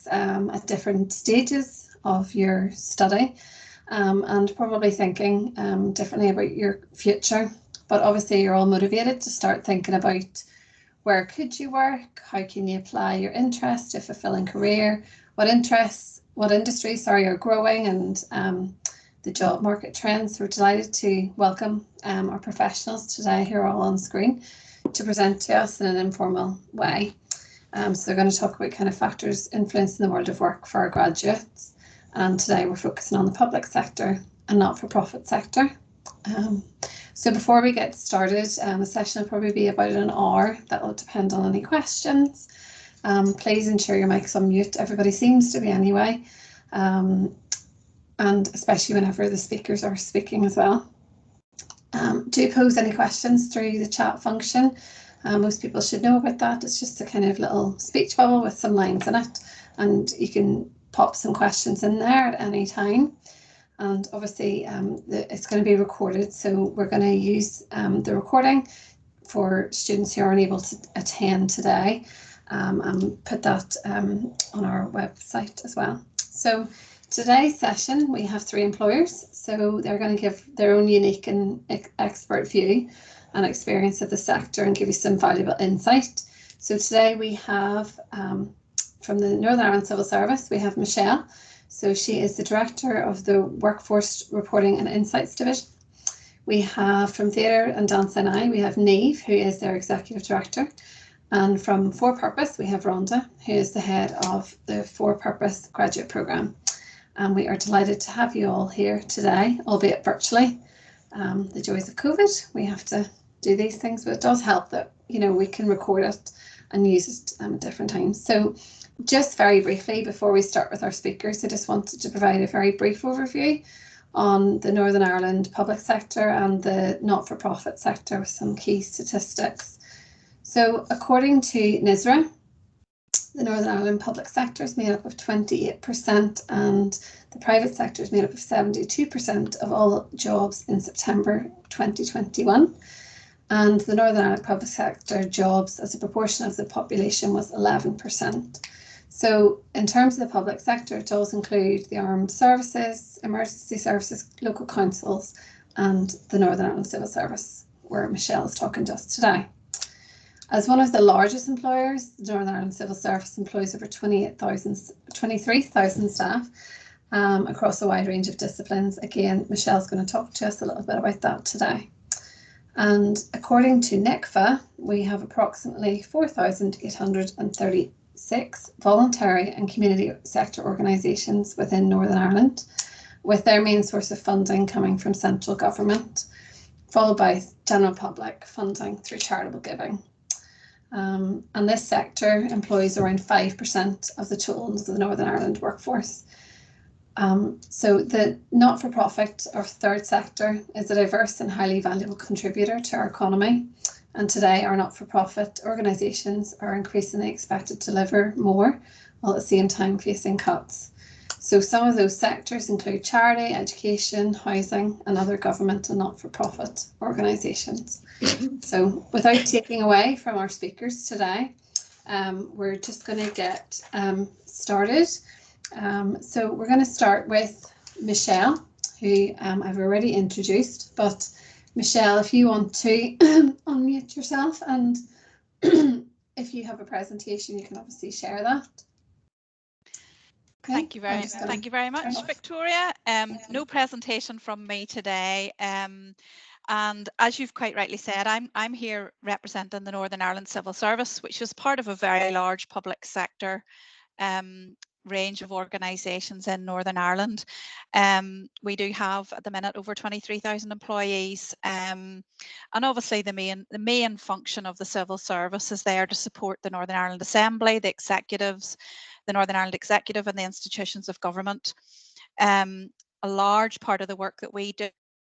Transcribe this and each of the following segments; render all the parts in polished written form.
at different stages of your study, and probably thinking differently about your future. But obviously you're all motivated to start thinking about where could you work, how can you apply your interest to a fulfilling career, what industries are growing, and the job market trends. So we're delighted to welcome our professionals today who are all on screen to present to us in an informal way. So they're going to talk about kind of factors influencing the world of work for our graduates. And today we're focusing on the public sector and not-for-profit sector. So before we get started, the session will probably be about an hour. That will depend on any questions. Please ensure your mic's on mute. Everybody seems to be anyway. And especially whenever the speakers are speaking as well. Do pose any questions through the chat function. Most people should know about that. It's just a kind of little speech bubble with some lines in it, and you can pop some questions in there at any time. And obviously it's going to be recorded, so we're going to use the recording for students who aren't able to attend today, and put that on our website as well. So today's session, we have 3 employers, so they're going to give their own unique and expert view and experience of the sector and give you some valuable insight. So today we have from the Northern Ireland Civil Service, we have Michelle. So she is the Director of the Workforce Reporting and Insights Division. We have from Theatre and Dance NI, we have Niamh, who is their Executive Director. And from For Purpose, we have Rhonda, who is the head of the For Purpose graduate programme. And we are delighted to have you all here today, albeit virtually. The joys of COVID, we have to do these things, but it does help that, you know, we can record it and use it at different times. So just very briefly, before we start with our speakers, I just wanted to provide a very brief overview on the Northern Ireland public sector and the not-for-profit sector with some key statistics. So according to NISRA, the Northern Ireland public sector is made up of 28% and the private sector is made up of 72% of all jobs in September 2021. And the Northern Ireland public sector jobs as a proportion of the population was 11%. So in terms of the public sector, it does include the armed services, emergency services, local councils, and the Northern Ireland Civil Service, where Michelle is talking to us today. As one of the largest employers, the Northern Ireland Civil Service employs over 23,000 staff across a wide range of disciplines. Again, Michelle's going to talk to us a little bit about that today. And according to NICFA, we have approximately 4,836 voluntary and community sector organisations within Northern Ireland, with their main source of funding coming from central government, followed by general public funding through charitable giving. And this sector employs around 5% of the total of the Northern Ireland workforce. So the not-for-profit or third sector is a diverse and highly valuable contributor to our economy. And today our not-for-profit organisations are increasingly expected to deliver more while at the same time facing cuts. So some of those sectors include charity, education, housing and other government and not-for-profit organisations. So without taking away from our speakers today, we're just going to get started. So we're going to start with Michelle, who I've already introduced, but Michelle, if you want to unmute yourself, and if you have a presentation, you can obviously share that. Okay. Thank you very much, Victoria. No presentation from me today. And as you've quite rightly said, I'm here representing the Northern Ireland Civil Service, which is part of a very large public sector range of organisations in Northern Ireland. We do have at the minute over 23,000 employees, and obviously the main function of the civil service is there to support the Northern Ireland Assembly, the executives, the Northern Ireland Executive and the institutions of government. A large part of the work that we do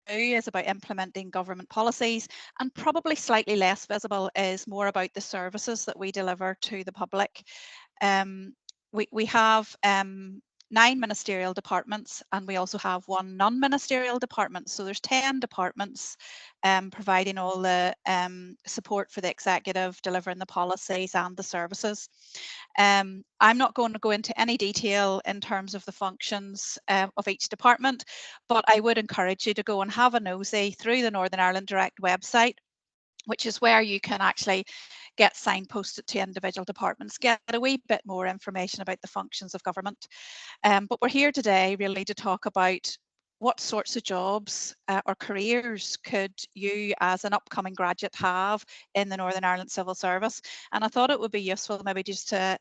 is about implementing government policies, and probably slightly less visible is more about the services that we deliver to the public. We have 9 ministerial departments, and we also have 1 non-ministerial department. So there's 10 departments providing all the support for the executive, delivering the policies and the services. I'm not going to go into any detail in terms of the functions of each department, but I would encourage you to go and have a nosy through the Northern Ireland Direct website, which is where you can actually get signposted to individual departments, get a wee bit more information about the functions of government. But we're here today really to talk about what sorts of jobs or careers could you as an upcoming graduate have in the Northern Ireland Civil Service. And I thought it would be useful maybe just to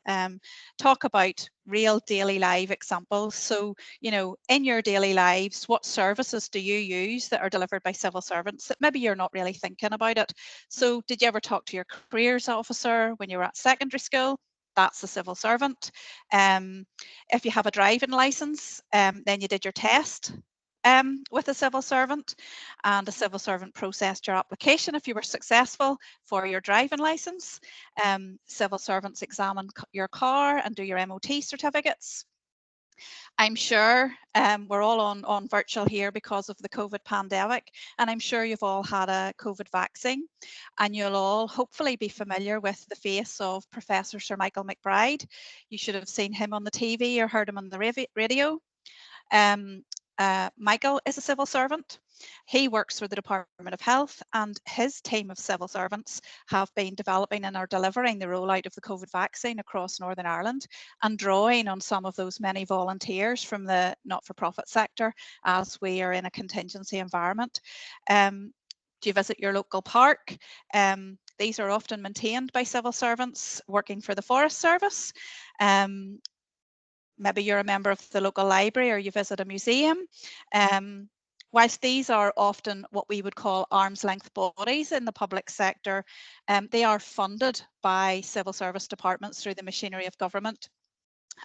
talk about real daily live examples. So, you know, in your daily lives, what services do you use that are delivered by civil servants that maybe you're not really thinking about it? So did you ever talk to your careers officer when you were at secondary school? That's a civil servant. If you have a driving license, then you did your test with a civil servant, and a civil servant processed your application if you were successful for your driving license. Civil servants examine your car and do your MOT certificates. I'm sure we're all on virtual here because of the COVID pandemic, and I'm sure you've all had a COVID vaccine, and you'll all hopefully be familiar with the face of Professor Sir Michael McBride. You should have seen him on the TV or heard him on the radio. Michael is a civil servant. He works for the Department of Health, and his team of civil servants have been developing and are delivering the rollout of the COVID vaccine across Northern Ireland, and drawing on some of those many volunteers from the not-for-profit sector as we are in a contingency environment. Do you visit your local park? These are often maintained by civil servants working for the Forest Service. Maybe you're a member of the local library or you visit a museum. Whilst these are often what we would call arm's length bodies in the public sector, they are funded by civil service departments through the machinery of government.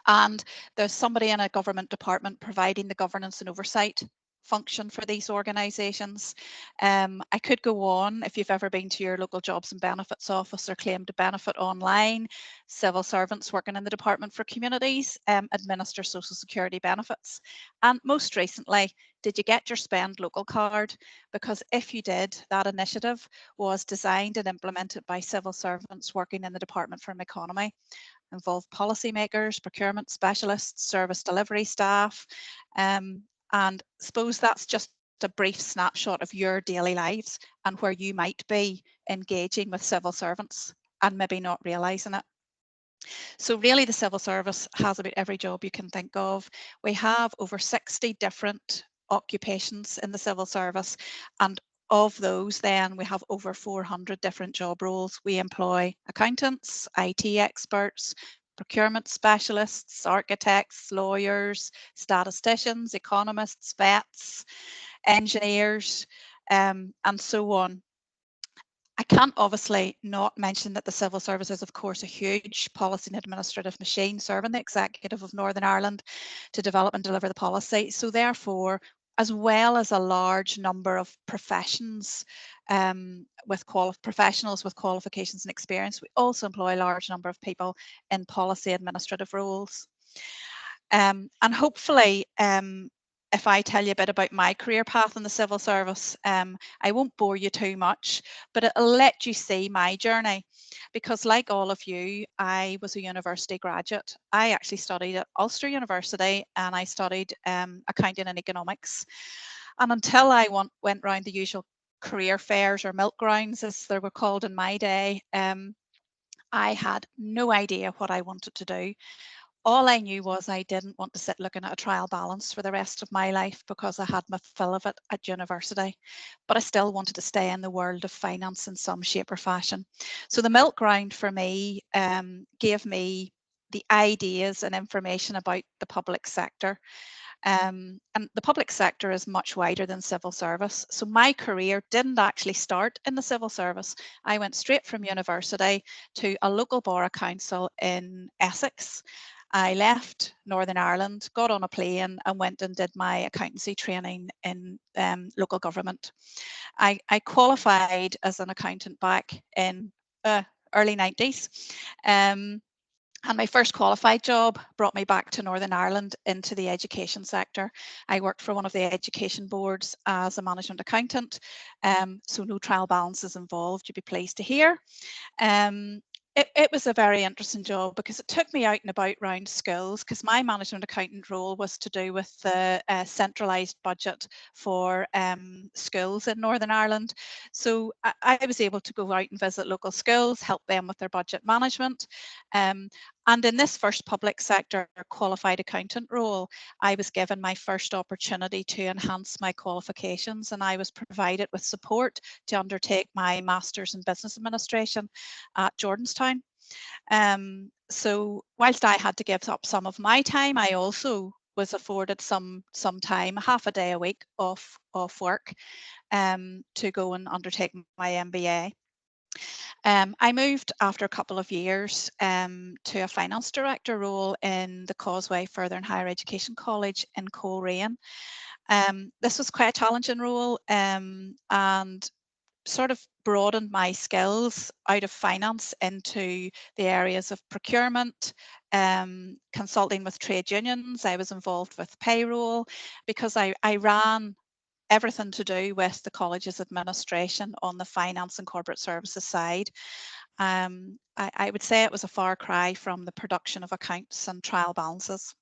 And there's somebody in a government department providing the governance and oversight function for these organisations. I could go on. If you've ever been to your local jobs and benefits office or claimed a benefit online, civil servants working in the Department for Communities administer social security benefits. And most recently, did you get your Spend Local card? Because if you did, that initiative was designed and implemented by civil servants working in the Department for Economy. Involve policymakers, procurement specialists, service delivery staff, and suppose that's just a brief snapshot of your daily lives and where you might be engaging with civil servants and maybe not realising it. So really the civil service has about every job you can think of. We have over 60 different occupations in the civil service, and of those then we have over 400 different job roles. We employ accountants, IT experts, procurement specialists, architects, lawyers, statisticians, economists, vets, engineers, and so on. I can't obviously not mention that the civil service is, of course, a huge policy and administrative machine serving the executive of Northern Ireland to develop and deliver the policy. So therefore, as well as a large number of professions professionals with qualifications and experience, we also employ a large number of people in policy administrative roles. And hopefully, if I tell you a bit about my career path in the civil service, I won't bore you too much, but it'll let you see my journey. Because like all of you, I was a university graduate. I actually studied at Ulster University, and I studied accounting and economics. And until I went round the usual career fairs or milk rounds, as they were called in my day, I had no idea what I wanted to do. All I knew was I didn't want to sit looking at a trial balance for the rest of my life, because I had my fill of it at university, but I still wanted to stay in the world of finance in some shape or fashion. So the milk round for me gave me the ideas and information about the public sector. And the public sector is much wider than civil service. So my career didn't actually start in the civil service. I went straight from university to a local borough council in Essex. I left Northern Ireland, got on a plane and went and did my accountancy training in local government. I qualified as an accountant back in early 90s. And my first qualified job brought me back to Northern Ireland into the education sector. I worked for one of the education boards as a management accountant, so no trial balances involved, you'd be pleased to hear. It was a very interesting job because it took me out and about round schools, because my management accountant role was to do with the centralised budget for schools in Northern Ireland. So I was able to go out and visit local schools, help them with their budget management. And in this first public sector qualified accountant role, I was given my first opportunity to enhance my qualifications, and I was provided with support to undertake my Masters in Business Administration at Jordanstown. So whilst I had to give up some of my time, I also was afforded some time, half a day a week off work, to go and undertake my MBA. I moved after a couple of years to a finance director role in the Causeway Further and Higher Education College in Coleraine. This was quite a challenging role, and sort of broadened my skills out of finance into the areas of procurement, consulting with trade unions. I was involved with payroll because I ran everything to do with the college's administration on the finance and corporate services side. I would say it was a far cry from the production of accounts and trial balances.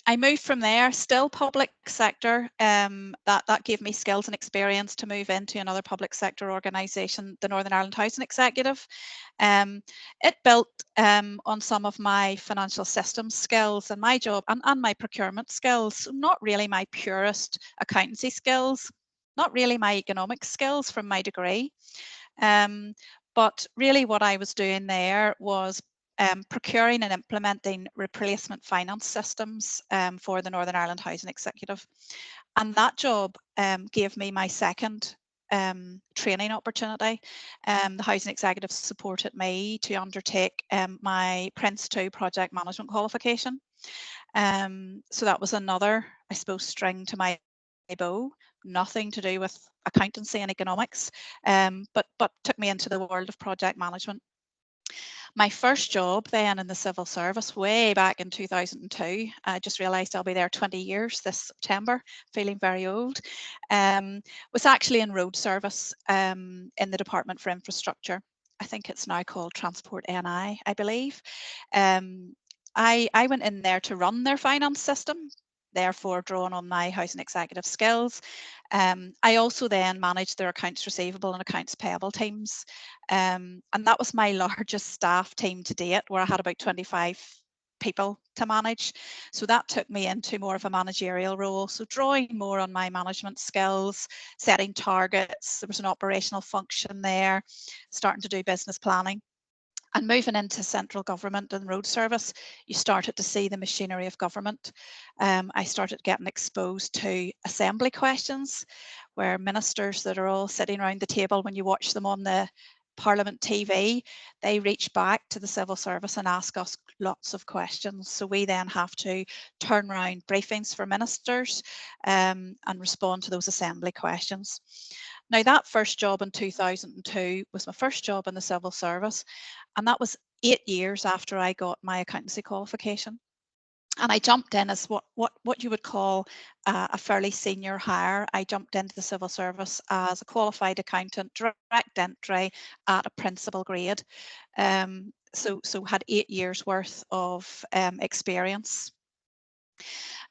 I moved from there, still public sector. That gave me skills and experience to move into another public sector organisation, the Northern Ireland Housing Executive. It built on some of my financial systems skills and my job and my procurement skills. So not really my purest accountancy skills, not really my economic skills from my degree. But really what I was doing there was procuring and implementing replacement finance systems for the Northern Ireland Housing Executive. And that job gave me my second training opportunity. The Housing Executive supported me to undertake my Prince 2 project management qualification. So that was another, I suppose, string to my bow, nothing to do with accountancy and economics, but took me into the world of project management. My first job then in the civil service, way back in 2002, I just realised I'll be there 20 years this September, feeling very old, was actually in road service in the Department for Infrastructure. I think it's now called Transport NI, I believe. I went in there to run their finance system, therefore drawing on my housing executive skills. I also then managed their accounts receivable and accounts payable teams. And that was my largest staff team to date, where I had about 25 people to manage. So that took me into more of a managerial role. So drawing more on my management skills, setting targets, there was an operational function there, starting to do business planning. And moving into central government and road service, you started to see the machinery of government. I started getting exposed to assembly questions, where ministers that are all sitting around the table, when you watch them on the Parliament TV, they reach back to the civil service and ask us lots of questions. So we then have to turn around briefings for ministers and respond to those assembly questions. Now, that first job in 2002 was my first job in the civil service, and that was 8 years after I got my accountancy qualification. And I jumped in as what you would call a fairly senior hire. I jumped into the civil service as a qualified accountant, direct entry at a principal grade. So had 8 years worth of experience.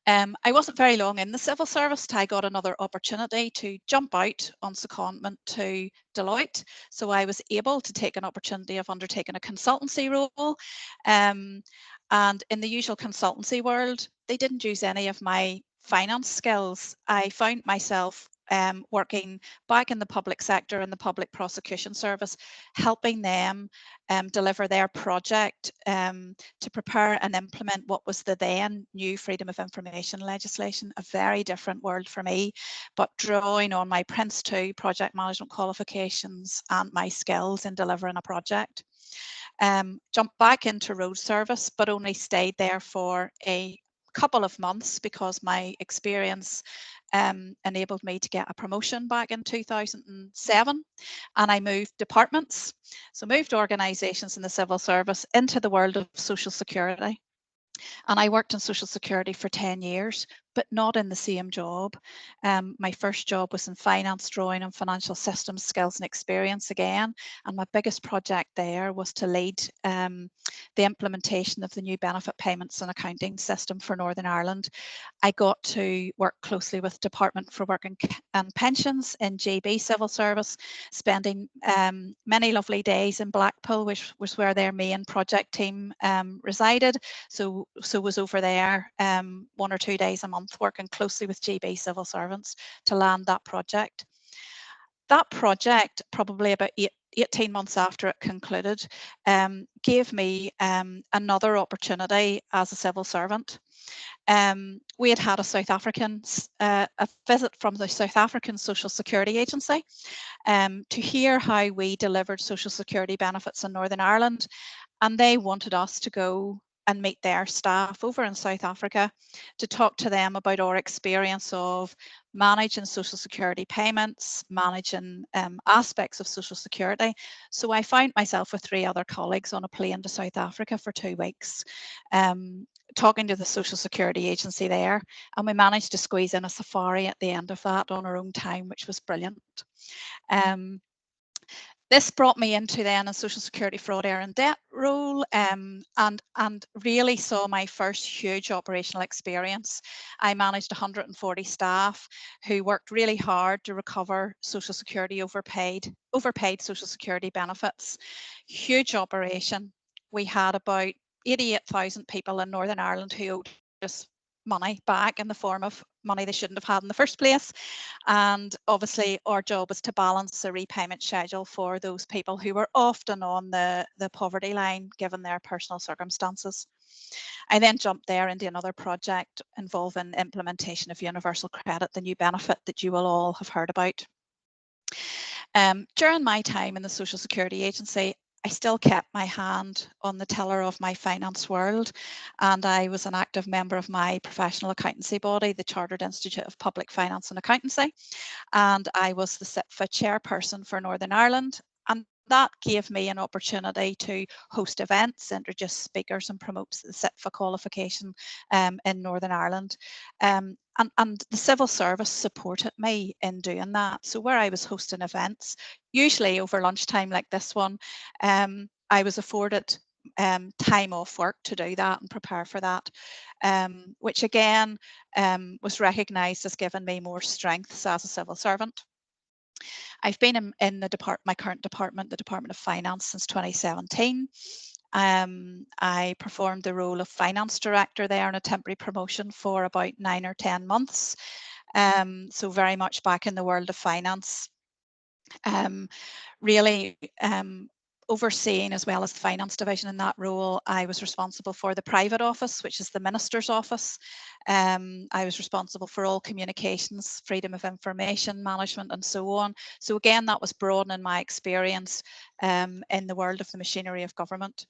I wasn't very long in the civil service till I got another opportunity to jump out on secondment to Deloitte. So I was able to take an opportunity of undertaking a consultancy role. And in the usual consultancy world, they didn't use any of my finance skills. I found myself working back in the public sector and the public prosecution service, helping them deliver their project to prepare and implement what was the then new Freedom of Information legislation, a very different world for me, but drawing on my Prince 2 project management qualifications and my skills in delivering a project. Jumped back into road service, but only stayed there for a couple of months because my experience enabled me to get a promotion back in 2007, and I moved departments, so moved organisations in the civil service into the world of social security. And I worked in social security for 10 years, but not in the same job. My first job was in finance, drawing and financial systems skills and experience again. And my biggest project there was to lead the implementation of the new benefit payments and accounting system for Northern Ireland. I got to work closely with Department for Work and Pensions in GB Civil Service, spending many lovely days in Blackpool, which was where their main project team resided. So was over there 1 or 2 days a month, working closely with GB civil servants to land that project. That project, probably about 18 months after it concluded, gave me another opportunity as a civil servant. We had a South African a visit from the South African Social Security Agency to hear how we delivered social security benefits in Northern Ireland, and they wanted us to go and meet their staff over in South Africa to talk to them about our experience of managing social security payments, managing aspects of social security. So I found myself with 3 other colleagues on a plane to South Africa for 2 weeks, talking to the Social Security Agency there, and we managed to squeeze in a safari at the end of that on our own time, which was brilliant. This brought me into then a social security fraud, error and debt role, and really saw my first huge operational experience. I managed 140 staff who worked really hard to recover social security overpaid social security benefits. Huge operation. We had about 88,000 people in Northern Ireland who owed us money back in the form of money they shouldn't have had in the first place. And obviously our job was to balance the repayment schedule for those people who were often on the poverty line given their personal circumstances. I then jumped there into another project involving implementation of universal credit, the new benefit that you will all have heard about. During my time in the Social Security Agency, I still kept my hand on the tiller of my finance world, and I was an active member of my professional accountancy body, the Chartered Institute of Public Finance and Accountancy, and I was the CIPFA chairperson for Northern Ireland, and that gave me an opportunity to host events, introduce speakers and promote the CIPFA qualification in Northern Ireland. And the civil service supported me in doing that. So where I was hosting events, usually over lunchtime like this one, I was afforded time off work to do that and prepare for that, which again was recognised as giving me more strengths as a civil servant. I've been in my current department, the Department of Finance, since 2017. I performed the role of finance director there in a temporary promotion for about 9 or 10 months. So very much back in the world of finance. Really overseeing, as well as the finance division in that role, I was responsible for the private office, which is the Minister's office. I was responsible for all communications, freedom of information management, and so on. So again, that was broadening my experience in the world of the machinery of government.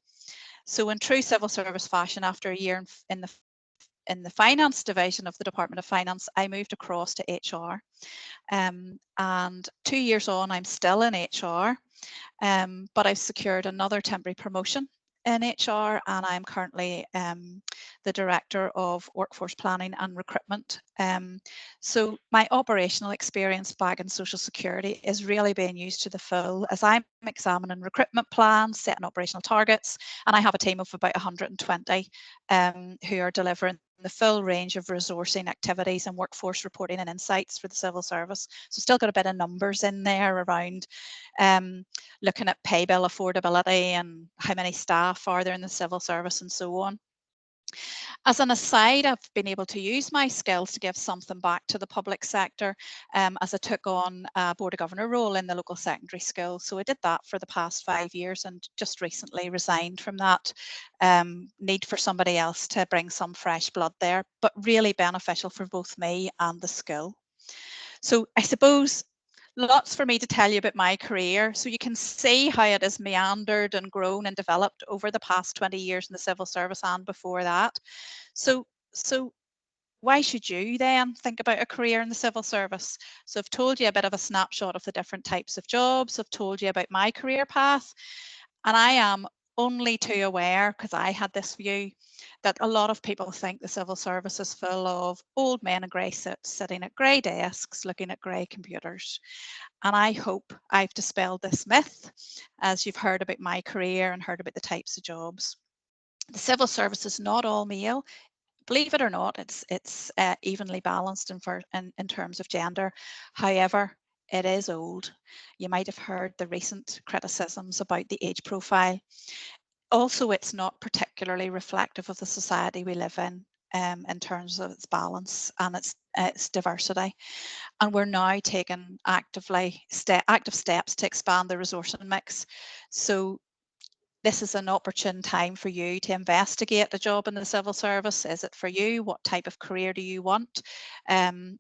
So in true civil service fashion, after a year in the finance division of the Department of Finance, I moved across to HR. And 2 years on, I'm still in HR. But I've secured another temporary promotion in HR, and I'm currently the Director of Workforce Planning and Recruitment. So my operational experience back in social security is really being used to the full as I'm examining recruitment plans, setting operational targets, and I have a team of about 120 who are delivering the full range of resourcing activities and workforce reporting and insights for the civil service. So still got a bit of numbers in there around looking at pay bill affordability and how many staff are there in the civil service and so on. As an aside, I've been able to use my skills to give something back to the public sector as I took on a Board of Governor role in the local secondary school. So I did that for the past 5 years and just recently resigned from that need for somebody else to bring some fresh blood there, but really beneficial for both me and the school. So I suppose lots for me to tell you about my career. So you can see how it has meandered and grown and developed over the past 20 years in the civil service and before that. So So why should you then think about a career in the civil service? So I've told you a bit of a snapshot of the different types of jobs. I've told you about my career path, and I am only too aware, because I had this view, that a lot of people think the civil service is full of old men in grey suits sitting at grey desks looking at grey computers. And I hope I've dispelled this myth, as you've heard about my career and heard about the types of jobs. The civil service is not all male. Believe it or not, it's evenly balanced in terms of gender. However, it is old. You might have heard the recent criticisms about the age profile. Also, it's not particularly reflective of the society we live in terms of its balance and its diversity. And we're now taking active steps to expand the resourcing mix. So this is an opportune time for you to investigate a job in the civil service. Is it for you? What type of career do you want? And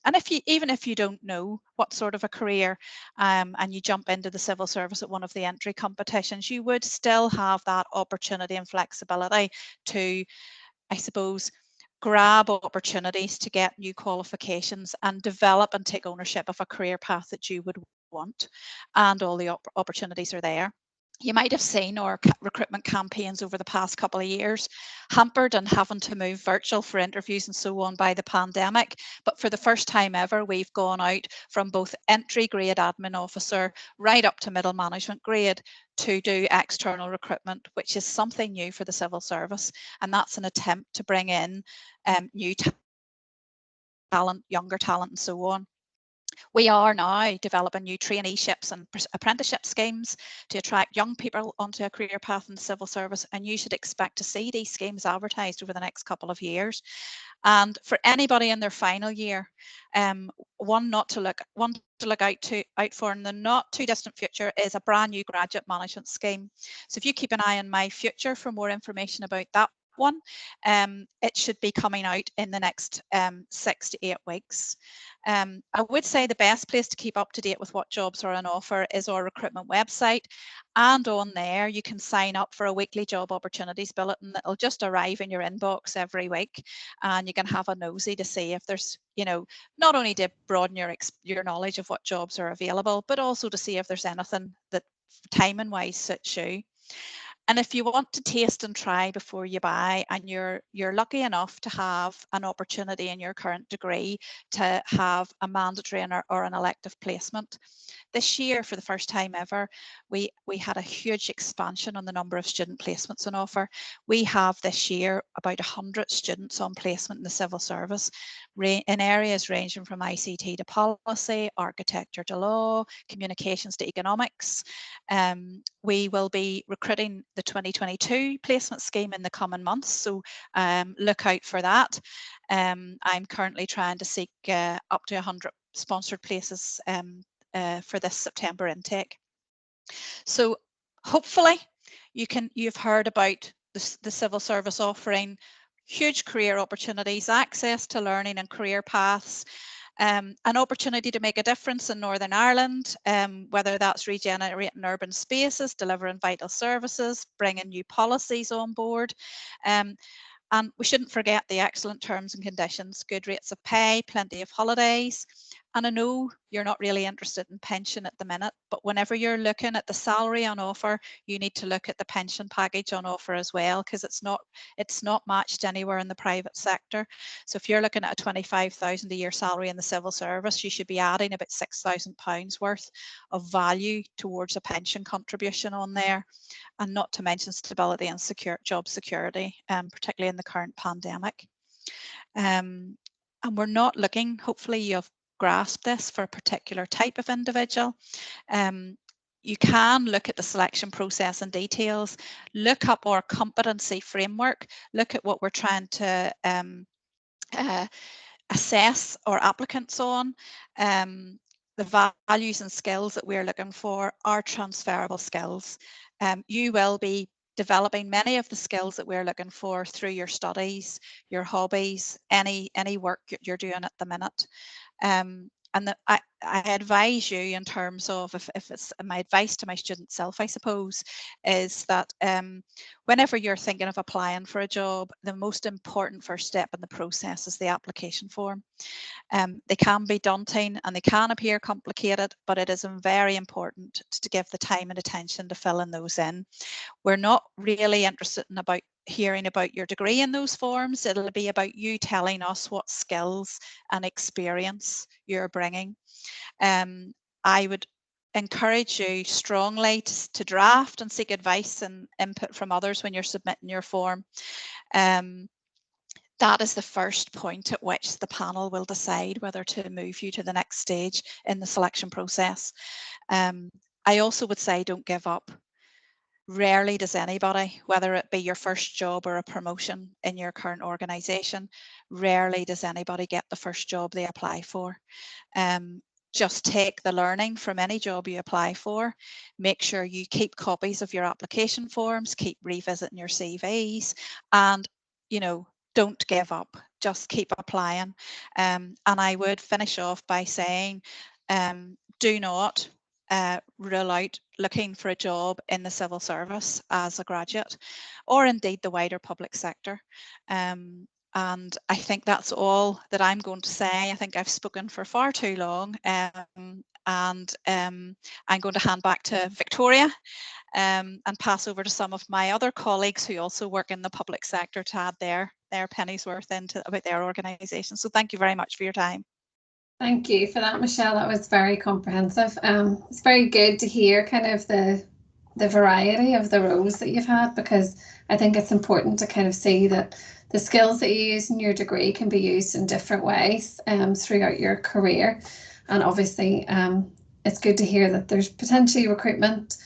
even if you don't know what sort of a career, and you jump into the civil service at one of the entry competitions, you would still have that opportunity and flexibility to, I suppose, grab opportunities to get new qualifications and develop and take ownership of a career path that you would want. And all the opportunities are there. You might have seen our recruitment campaigns over the past couple of years hampered and having to move virtual for interviews and so on by the pandemic. But for the first time ever, we've gone out from both entry grade admin officer right up to middle management grade to do external recruitment, which is something new for the civil service. And that's an attempt to bring in new talent, younger talent, and so on. We are now developing new traineeships and apprenticeship schemes to attract young people onto a career path in the civil service, and you should expect to see these schemes advertised over the next couple of years. And for anybody in their final year, one to look out for in the not too distant future is a brand new graduate management scheme. So if you keep an eye on My Future for more information about that one, it should be coming out in the next 6 to 8 weeks. I would say the best place to keep up to date with what jobs are on offer is our recruitment website, and on there you can sign up for a weekly job opportunities bulletin that will just arrive in your inbox every week, and you can have a nosy to see if there's, not only to broaden your knowledge of what jobs are available, but also to see if there's anything that timing wise suits you. And if you want to taste and try before you buy, and you're lucky enough to have an opportunity in your current degree to have a mandatory or an elective placement, this year, for the first time ever, we had a huge expansion on the number of student placements on offer. We have this year about 100 students on placement in the civil service in areas ranging from ICT to policy, architecture to law, communications to economics. We will be recruiting the 2022 placement scheme in the coming months, so look out for that. I'm currently trying to seek up to 100 sponsored places for this September intake. So hopefully you've heard about the civil service offering huge career opportunities, access to learning and career paths, an opportunity to make a difference in Northern Ireland, whether that's regenerating urban spaces, delivering vital services, bringing new policies on board. And we shouldn't forget the excellent terms and conditions, good rates of pay, plenty of holidays. And I know you're not really interested in pension at the minute, but whenever you're looking at the salary on offer, you need to look at the pension package on offer as well, because it's not matched anywhere in the private sector. So if you're looking at a 25,000 a year salary in the civil service, you should be adding about £6,000 worth of value towards a pension contribution on there, and not to mention stability and job security, particularly in the current pandemic. And we're not looking, hopefully you've grasped this, for a particular type of individual. You can look at the selection process and details, look up our competency framework, look at what we're trying to assess our applicants on. The values and skills that we're looking for are transferable skills. You will be developing many of the skills that we're looking for through your studies, your hobbies, any work you're doing at the minute. And And I advise you in terms of, if it's my advice to my student self, I suppose, is that whenever you're thinking of applying for a job, the most important first step in the process is the application form. They can be daunting and they can appear complicated, but it is very important to give the time and attention to filling those in. We're not really interested in hearing about your degree in those forms. It'll be about you telling us what skills and experience you're bringing. I would encourage you strongly to draft and seek advice and input from others when you're submitting your form. That is the first point at which the panel will decide whether to move you to the next stage in the selection process. I also would say don't give up. Rarely does anybody, whether it be your first job or a promotion in your current organisation, rarely does anybody get the first job they apply for. Just take the learning from any job you apply for. Make sure you keep copies of your application forms, keep revisiting your CVs, and, you know, don't give up. Just keep applying. And I would finish off by saying, do not rule out looking for a job in the civil service as a graduate, or indeed the wider public sector. And I think that's all that I'm going to say. I think I've spoken for far too long, and I'm going to hand back to Victoria and pass over to some of my other colleagues who also work in the public sector to add their penny's worth into about their organisation. So thank you very much for your time. Thank you for that, Michelle. That was very comprehensive. It's very good to hear kind of the variety of the roles that you've had, because I think it's important to kind of see that the skills that you use in your degree can be used in different ways throughout your career. And obviously, it's good to hear that there's potentially recruitment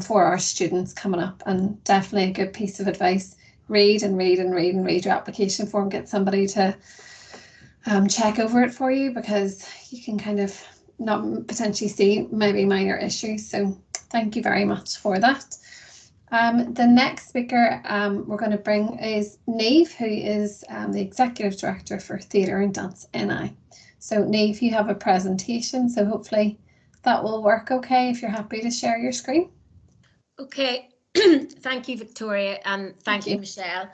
for our students coming up, and definitely a good piece of advice. Read and read and read and read your application form. Get somebody to check over it for you, because you can kind of not potentially see maybe minor issues. So thank you very much for that. The next speaker we're going to bring is Neve, who is the Executive Director for Theatre and Dance NI. So Neve, you have a presentation, so hopefully that will work okay if you're happy to share your screen. Okay, thank you, Victoria, and thank you, Michelle.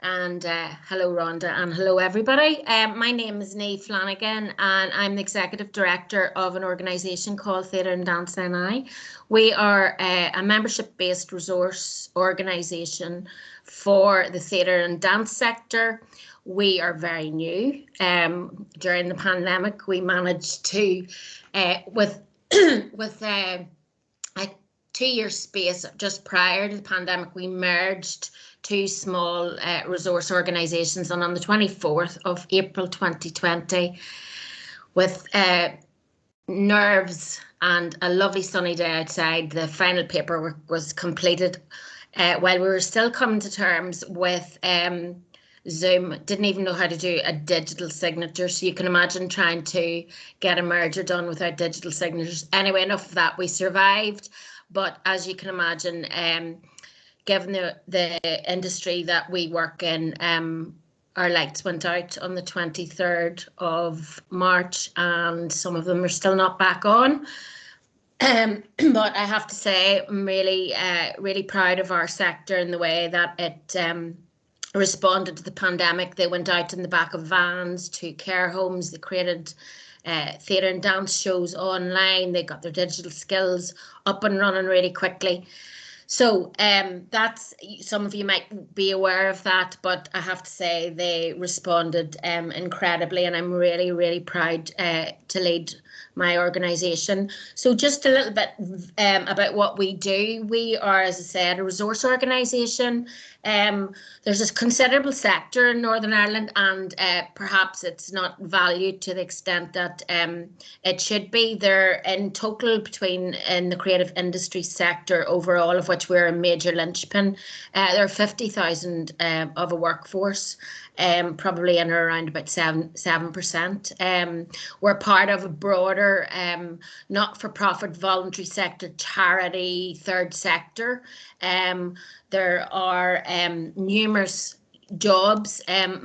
And hello, Rhonda, and hello, everybody. My name is Neve Flanagan, and I'm the Executive Director of an organisation called Theatre and Dance NI. We are a membership-based resource organisation for the theatre and dance sector. We are very new. During the pandemic, we managed to, with a 2-year space just prior to the pandemic, we merged two small resource organisations, and on the 24th of April 2020, with nerves and a lovely sunny day outside, the final paperwork was completed while we were still coming to terms with Zoom. Didn't even know how to do a digital signature, so you can imagine trying to get a merger done without digital signatures. Anyway, enough of that. We survived, but as you can imagine, given the industry that we work in, our lights went out on the 23rd of March, and some of them are still not back on. But I have to say, I'm really proud of our sector in the way that it responded to the pandemic. They went out in the back of vans to care homes. They created theatre and dance shows online. They got their digital skills up and running really quickly. So that's, some of you might be aware of that, but I have to say they responded incredibly, and I'm really, really proud to lead my organisation. So just a little bit about what we do. We are, as I said, a resource organisation. There's a considerable sector in Northern Ireland, and perhaps it's not valued to the extent that it should be. There in total in the creative industry sector overall, of which we're a major linchpin, there are 50,000 of a workforce. Probably in or around about 7%. We're part of a broader not-for-profit voluntary sector, charity, third sector. There are numerous jobs, and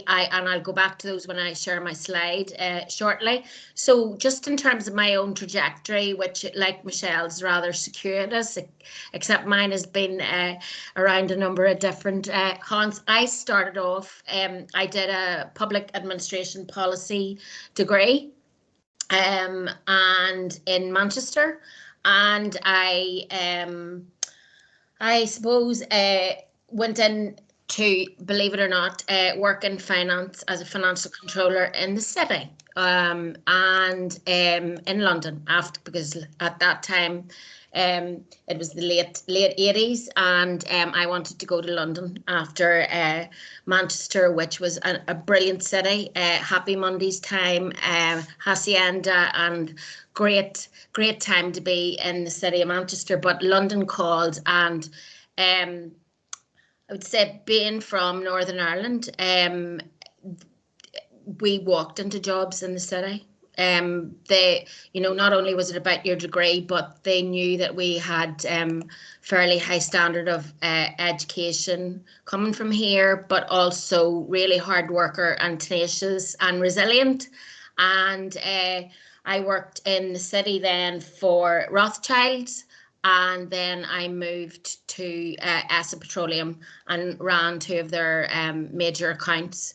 I'll go back to those when I share my slide shortly. So just in terms of my own trajectory, which like Michelle's rather circuitous, except mine has been around a number of different haunts. I started off, I did a public administration policy degree and in Manchester, and I suppose went in to, believe it or not, work in finance as a financial controller in the city and in London, because at that time it was the late 80s, and I wanted to go to London after Manchester, which was a brilliant city, happy Mondays time, hacienda, and great time to be in the city of Manchester. But London called, and I would say, being from Northern Ireland, we walked into jobs in the city. They, not only was it about your degree, but they knew that we had fairly high standard of education coming from here, but also really hard worker and tenacious and resilient. And I worked in the city then for Rothschilds, and then I moved to Essa Petroleum and ran two of their major accounts,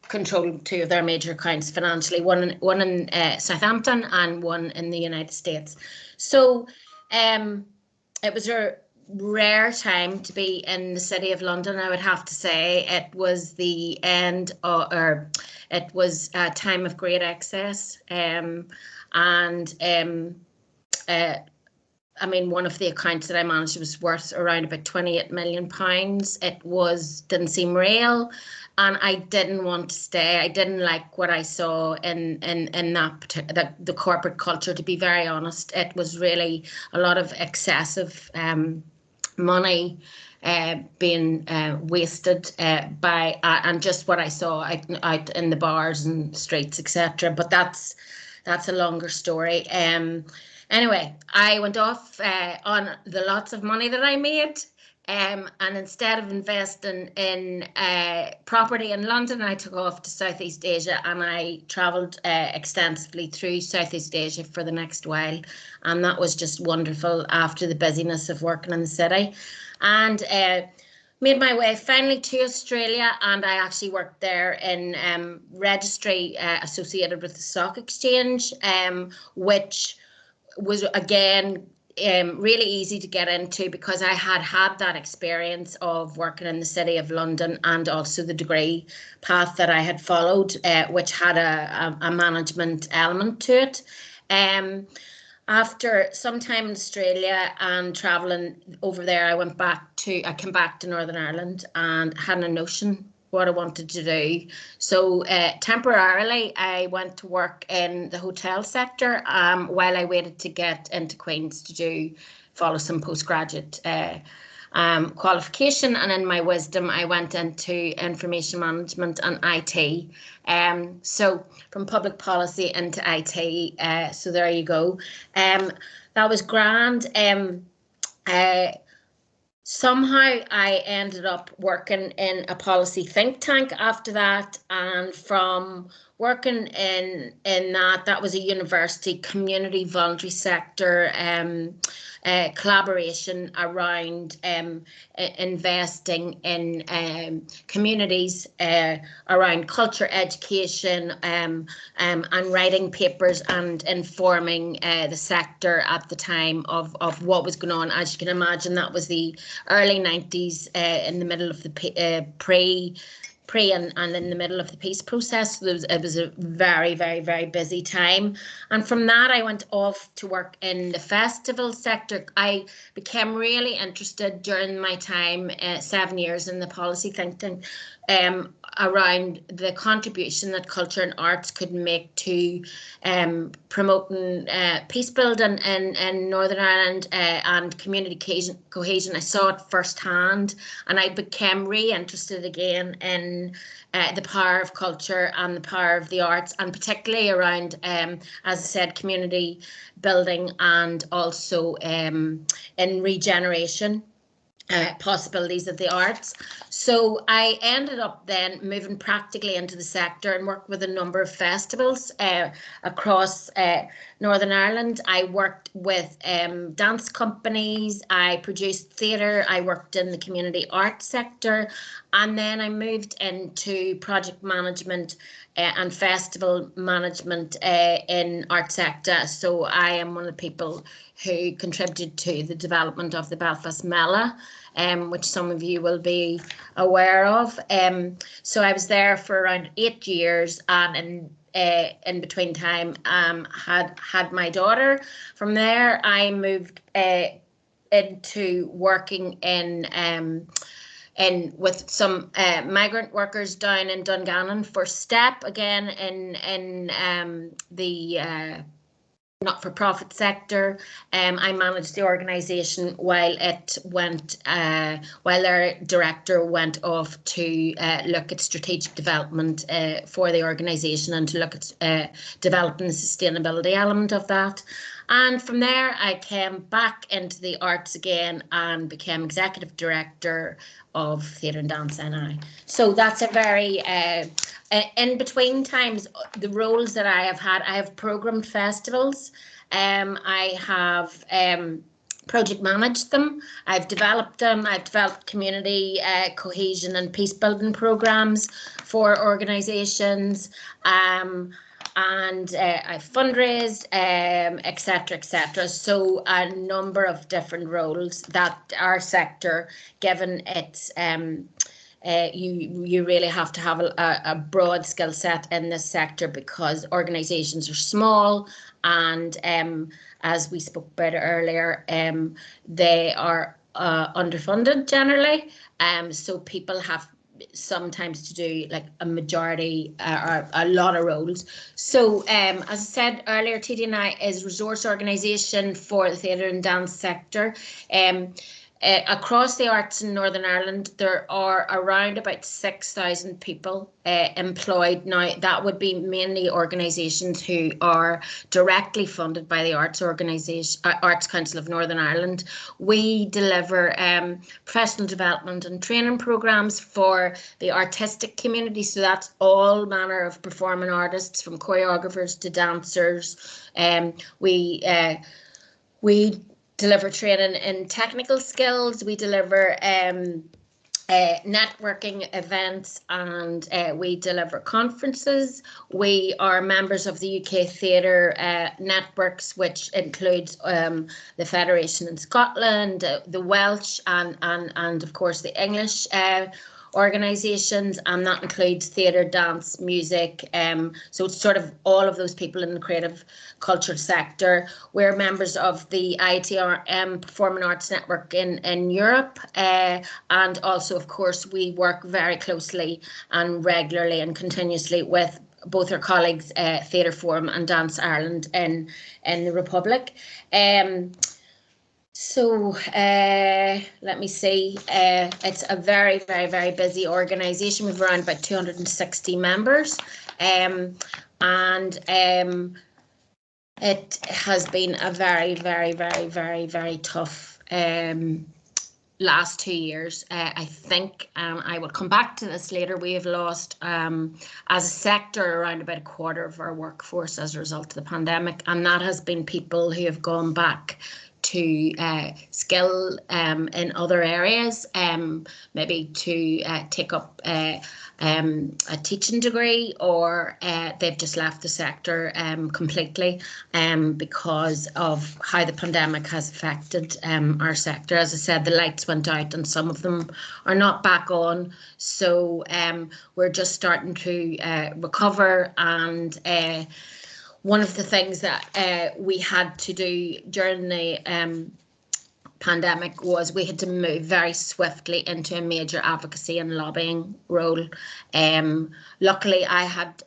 controlled two of their major accounts financially, one in Southampton and one in the United States. So it was a rare time to be in the city of London, I would have to say. It was the end or it was a time of great excess, I mean, one of the accounts that I managed was worth around about £28 million. It didn't seem real, and I didn't want to stay. I didn't like what I saw in the corporate culture, to be very honest. It was really a lot of excessive money being wasted by and just what I saw out in the bars and streets, etc. But that's a longer story. Anyway, I went off on the lots of money that I made, and instead of investing in property in London, I took off to Southeast Asia, and I travelled extensively through Southeast Asia for the next while, and that was just wonderful after the busyness of working in the city. And made my way finally to Australia, and I actually worked there in registry associated with the stock exchange, which was again really easy to get into because I had that experience of working in the city of London, and also the degree path that I had followed, which had a management element to it. After some time in Australia and travelling over there, I came back to Northern Ireland and had a notion what I wanted to do. So temporarily I went to work in the hotel sector while I waited to get into Queen's to follow some postgraduate qualification, and in my wisdom I went into information management and IT. So from public policy into IT, so there you go. That was grand. Somehow I ended up working in a policy think tank after that, and from working in that was a university community voluntary sector collaboration around investing in communities around culture, education, and writing papers and informing the sector at the time of what was going on. As you can imagine, that was the early 90s, in the middle of the pre and in the middle of the peace process. So it was a very, very, very busy time. And from that, I went off to work in the festival sector. I became really interested during my time, 7 years in the policy think tank, around the contribution that culture and arts could make to promoting peace building in Northern Ireland and community cohesion. I saw it firsthand, and I became really interested again in the power of culture and the power of the arts, and particularly around, as I said, community building and also in regeneration. possibilities of the arts. So I ended up then moving practically into the sector and worked with a number of festivals across Northern Ireland. I worked with dance companies, I produced theatre, I worked in the community arts sector, and then I moved into project management and festival management in art sector. So I am one of the people who contributed to the development of the Belfast Mela, which some of you will be aware of. So I was there for around 8 years, and in between time had my daughter. From there I moved into working in with some migrant workers down in Dungannon for STEP, again in the not-for-profit sector. I managed the organisation while it went, while their director went off to look at strategic development for the organisation and to look at developing the sustainability element of that. And from there, I came back into the arts again and became executive director of Theatre and Dance NI. So that's a very, in between times, the roles that I have had, I have programmed festivals. I have project managed them. I've developed them. I've developed community cohesion and peace building programs for organisations. And I've fundraised, etc., etc. So a number of different roles that our sector, given its you really have to have a broad skill set in this sector because organisations are small, and as we spoke about earlier, they are underfunded generally. So people have sometimes to do like a majority or a lot of roles. So as I said earlier, TDNI is resource organisation for the theatre and dance sector. Across the arts in Northern Ireland, there are around about 6,000 people employed. Now, that would be mainly organisations who are directly funded by the Arts Council of Northern Ireland. We deliver professional development and training programmes for the artistic community. So that's all manner of performing artists, from choreographers to dancers. We deliver training in technical skills. We deliver networking events, and we deliver conferences. We are members of the UK Theatre networks, which includes the Federation in Scotland, the Welsh, and of course the English organisations, and that includes theatre, dance, music. So it's sort of all of those people in the creative culture sector. We're members of the ITRM Performing Arts Network in Europe, and also, of course, we work very closely and regularly and continuously with both our colleagues, Theatre Forum and Dance Ireland in the Republic. So let me see, it's a very, very, very busy organisation. We've around about 260 members, and it has been a very, very, very, very, very tough last 2 years. I think I will come back to this later. We have lost, as a sector, around about a quarter of our workforce as a result of the pandemic, and that has been people who have gone back to skill in other areas, maybe to take up a teaching degree, or they've just left the sector completely because of how the pandemic has affected our sector. As I said, the lights went out and some of them are not back on. So we're just starting to recover, and one of the things that we had to do during the pandemic was we had to move very swiftly into a major advocacy and lobbying role. Luckily, I had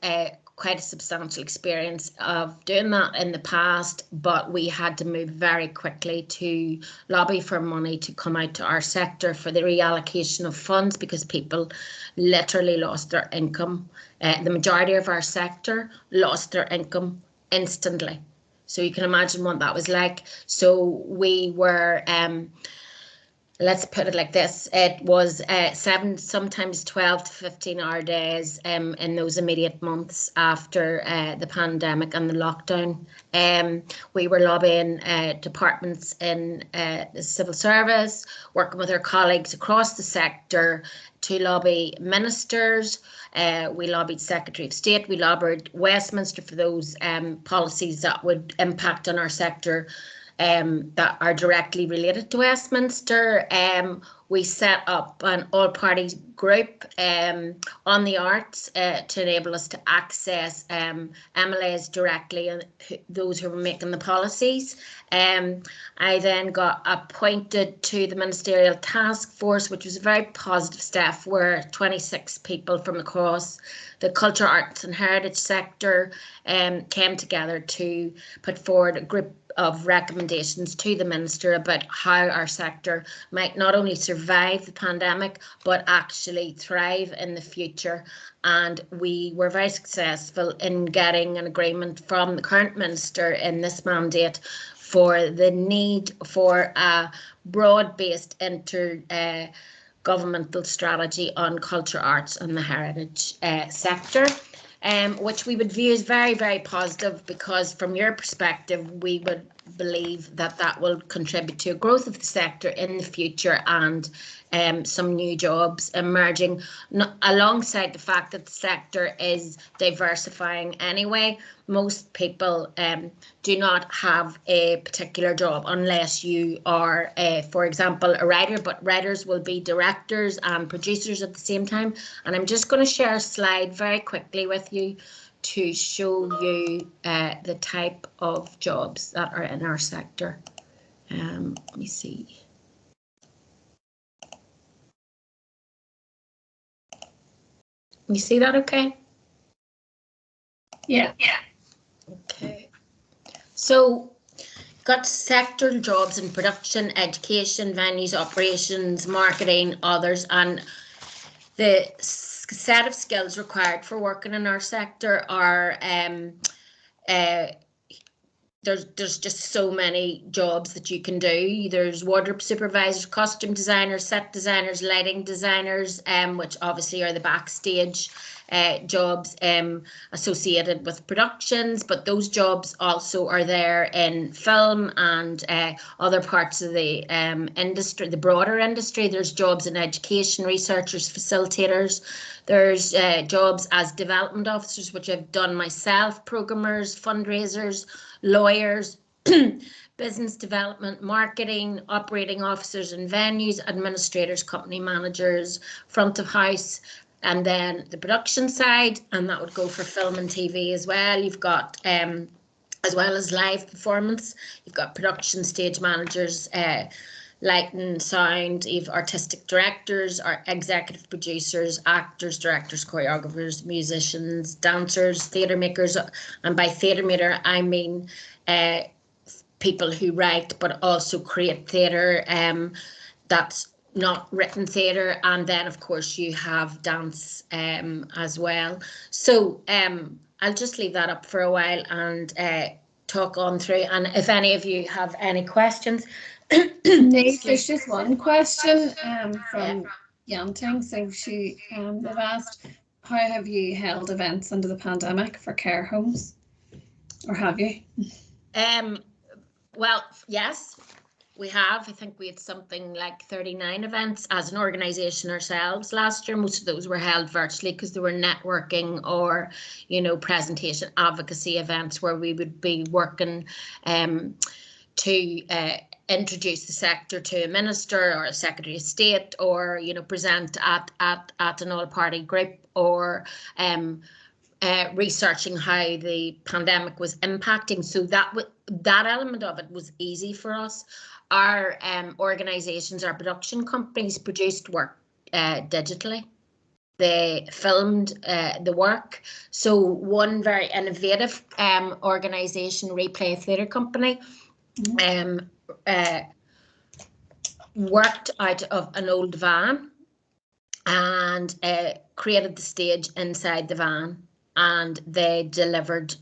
quite a substantial experience of doing that in the past, but we had to move very quickly to lobby for money to come out to our sector for the reallocation of funds, because people literally lost their income. The majority of our sector lost their income instantly. So you can imagine what that was like. So we were let's put it like this, it was 7, sometimes 12 to 15-hour days in those immediate months after the pandemic and the lockdown. We were lobbying departments in the civil service, working with our colleagues across the sector to lobby ministers. We lobbied Secretary of State, we lobbied Westminster for those policies that would impact on our sector that are directly related to Westminster. We set up an all-party group on the arts to enable us to access MLAs directly and those who were making the policies. I then got appointed to the Ministerial Task Force, which was a very positive step, where 26 people from across the culture, arts and heritage sector came together to put forward a group of recommendations to the Minister about how our sector might not only survive the pandemic, but actually thrive in the future. And we were very successful in getting an agreement from the current Minister in this mandate for the need for a broad-based intergovernmental strategy on culture, arts and the heritage sector. Which we would view as very, very positive, because from your perspective, we would believe that that will contribute to a growth of the sector in the future and some new jobs emerging, alongside the fact that the sector is diversifying anyway. Most people do not have a particular job unless you are, for example, a writer, but writers will be directors and producers at the same time. And I'm just going to share a slide very quickly with you to show you the type of jobs that are in our sector. Let me see. You see that okay? Yeah. Okay. So, got sector jobs in production, education, venues, operations, marketing, others, and the set of skills required for working in our sector are there's just so many jobs that you can do. There's wardrobe supervisors, costume designers, set designers, lighting designers, which obviously are the backstage jobs associated with productions, but those jobs also are there in film and other parts of the industry, the broader industry. There's jobs in education, researchers, facilitators. There's jobs as development officers, which I've done myself, programmers, fundraisers, lawyers, business development, marketing, operating officers and venues, administrators, company managers, front of house, and then the production side, and that would go for film and TV as well. You've got, as well as live performance, you've got production stage managers, lighting, sound, you've artistic directors, or executive producers, actors, directors, choreographers, musicians, dancers, theatre makers, and by theatre maker I mean people who write but also create theatre. That's not written theatre, and then of course you have dance as well. So I'll just leave that up for a while and talk on through, and if any of you have any questions. Nate, there's just one question from Yanting. So they've asked, how have you held events under the pandemic for care homes, or have you? Well, yes, we have. I think we had something like 39 events as an organisation ourselves last year. Most of those were held virtually because they were networking or, presentation advocacy events where we would be working to introduce the sector to a minister or a secretary of state, or present at an all-party group, or researching how the pandemic was impacting. So that element of it was easy for us. Our organisations, our production companies, produced work digitally. They filmed the work. So one very innovative organisation, Replay Theatre Company, worked out of an old van and created the stage inside the van, and they delivered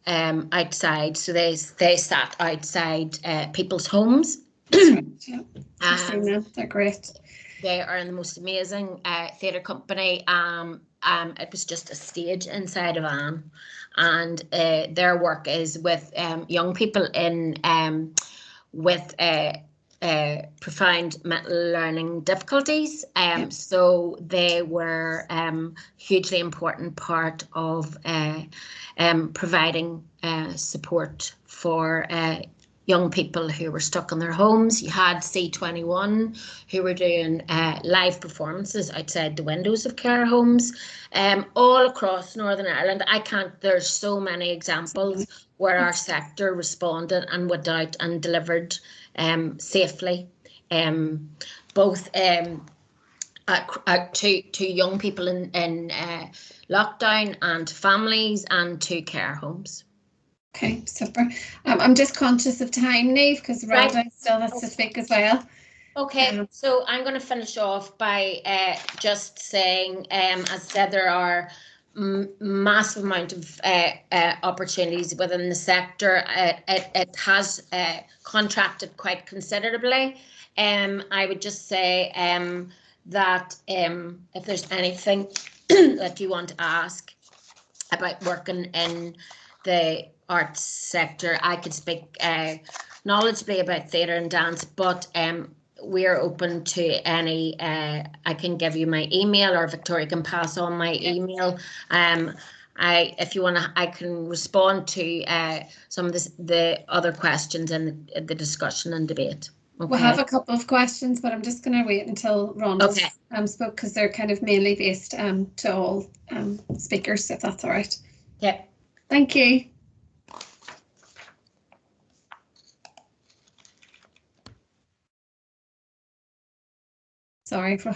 outside. So they sat outside people's homes That's right. Yeah. I've seen them. They're great. They are the most amazing theatre company. It was just a stage inside of Anne, and their work is with young people in with profound mental learning difficulties. So they were hugely important part of providing support for young people who were stuck in their homes. You had C21 who were doing live performances outside the windows of care homes all across Northern Ireland. There's so many examples where our sector responded and went out and delivered safely, both to young people in lockdown and families and to care homes. Okay, super. I'm just conscious of time, Niamh, because Rhoda still has to speak as well. Okay, so I'm going to finish off by just saying, as I said, there are massive amount of opportunities within the sector. It has contracted quite considerably. I would just say that if there's anything that you want to ask about working in the arts sector, I could speak knowledgeably about theatre and dance, but we're open to any. I can give you my email, or Victoria can pass on my email. If you want to, I can respond to some of the other questions in the discussion and debate. Okay. We'll have a couple of questions, but I'm just going to wait until Rhonda spoke, because they're kind of mainly based to all speakers, if that's all right. Yeah. Thank you. Sorry for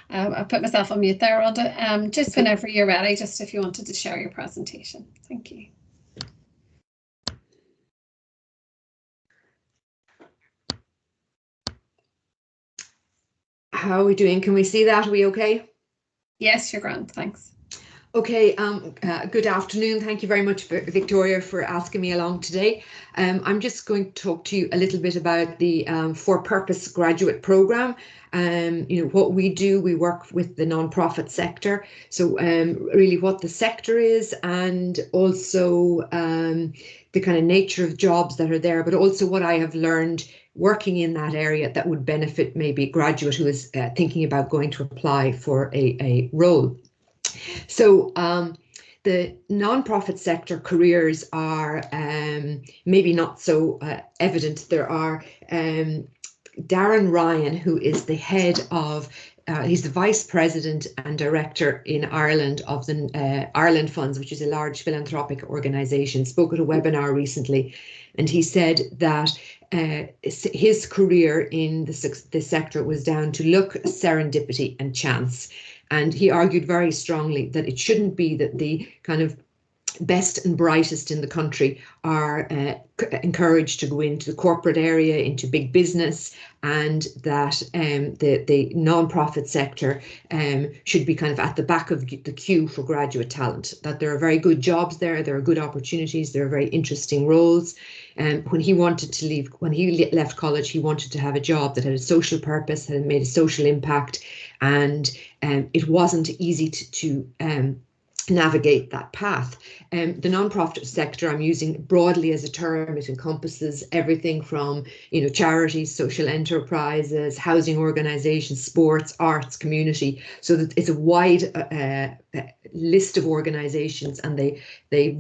I put myself on mute there, Rhonda. Just whenever you're ready, just if you wanted to share your presentation. Thank you. How are we doing? Can we see that? Are we okay? Yes, you're grand. Thanks. Okay, good afternoon. Thank you very much, Victoria, for asking me along today. I'm just going to talk to you a little bit about the For Purpose graduate programme. You know, what we do, we work with the non-profit sector. So really what the sector is, and also the kind of nature of jobs that are there, but also what I have learned working in that area that would benefit maybe a graduate who is thinking about going to apply for a role. So the non-profit sector careers are maybe not so evident. There are Darren Ryan, who is the head of, he's the vice president and director in Ireland of the Ireland Funds, which is a large philanthropic organisation, spoke at a webinar recently, and he said that his career in the sector was down to luck, serendipity and chance. And he argued very strongly that it shouldn't be that the kind of best and brightest in the country are encouraged to go into the corporate area, into big business, and that the non-profit sector should be kind of at the back of the queue for graduate talent, that there are very good jobs there are good opportunities, there are very interesting roles. When he wanted to leave, when he left college, he wanted to have a job that had a social purpose, had made a social impact, and it wasn't easy to navigate that path. The non-profit sector I'm using broadly as a term. It encompasses everything from, you know, charities, social enterprises, housing organisations, sports, arts, community. So that it's a wide list of organisations, and they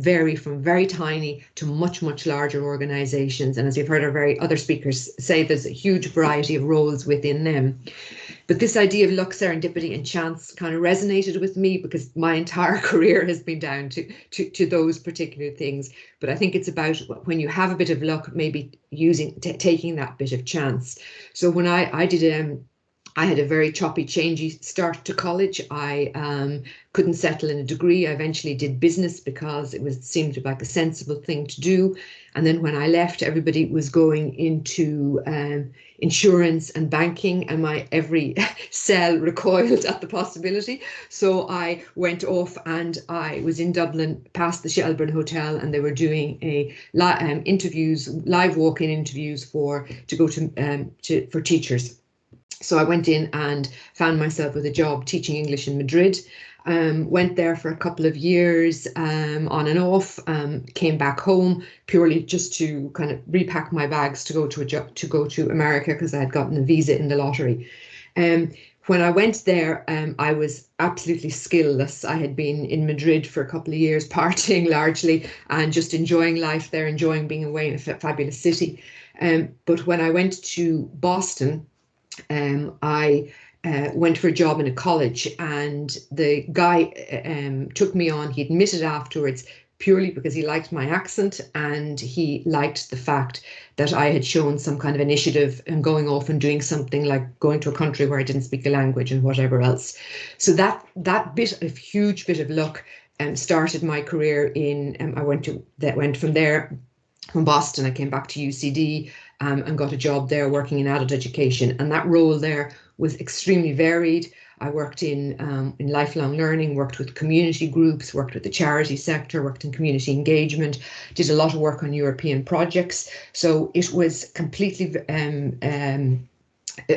vary from very tiny to much larger organisations. And as you've heard our other speakers say, there's a huge variety of roles within them. But this idea of luck, serendipity and chance kind of resonated with me, because my entire career has been down to those particular things. But I think it's about when you have a bit of luck, maybe taking that bit of chance. So when I did I had a very choppy, changey start to college. I couldn't settle in a degree. I eventually did business because it seemed like a sensible thing to do. And then when I left, everybody was going into insurance and banking, and my every cell recoiled at the possibility. So I went off, and I was in Dublin past the Shelburne Hotel, and they were doing live walk-in interviews for teachers. So I went in and found myself with a job teaching English in Madrid. Went there for a couple of years on and off. Came back home purely just to kind of repack my bags to go to America, because I had gotten a visa in the lottery. When I went there, I was absolutely skillless. I had been in Madrid for a couple of years, partying largely and just enjoying life there, enjoying being away in a fabulous city. But when I went to Boston, I went for a job in a college, and the guy took me on. He admitted afterwards, purely because he liked my accent, and he liked the fact that I had shown some kind of initiative and going off and doing something like going to a country where I didn't speak the language and whatever else. So that huge bit of luck started my career in. I went from there. From Boston, I came back to UCD and got a job there working in adult education. And that role there was extremely varied. I worked in lifelong learning, worked with community groups, worked with the charity sector, worked in community engagement, did a lot of work on European projects. So it was completely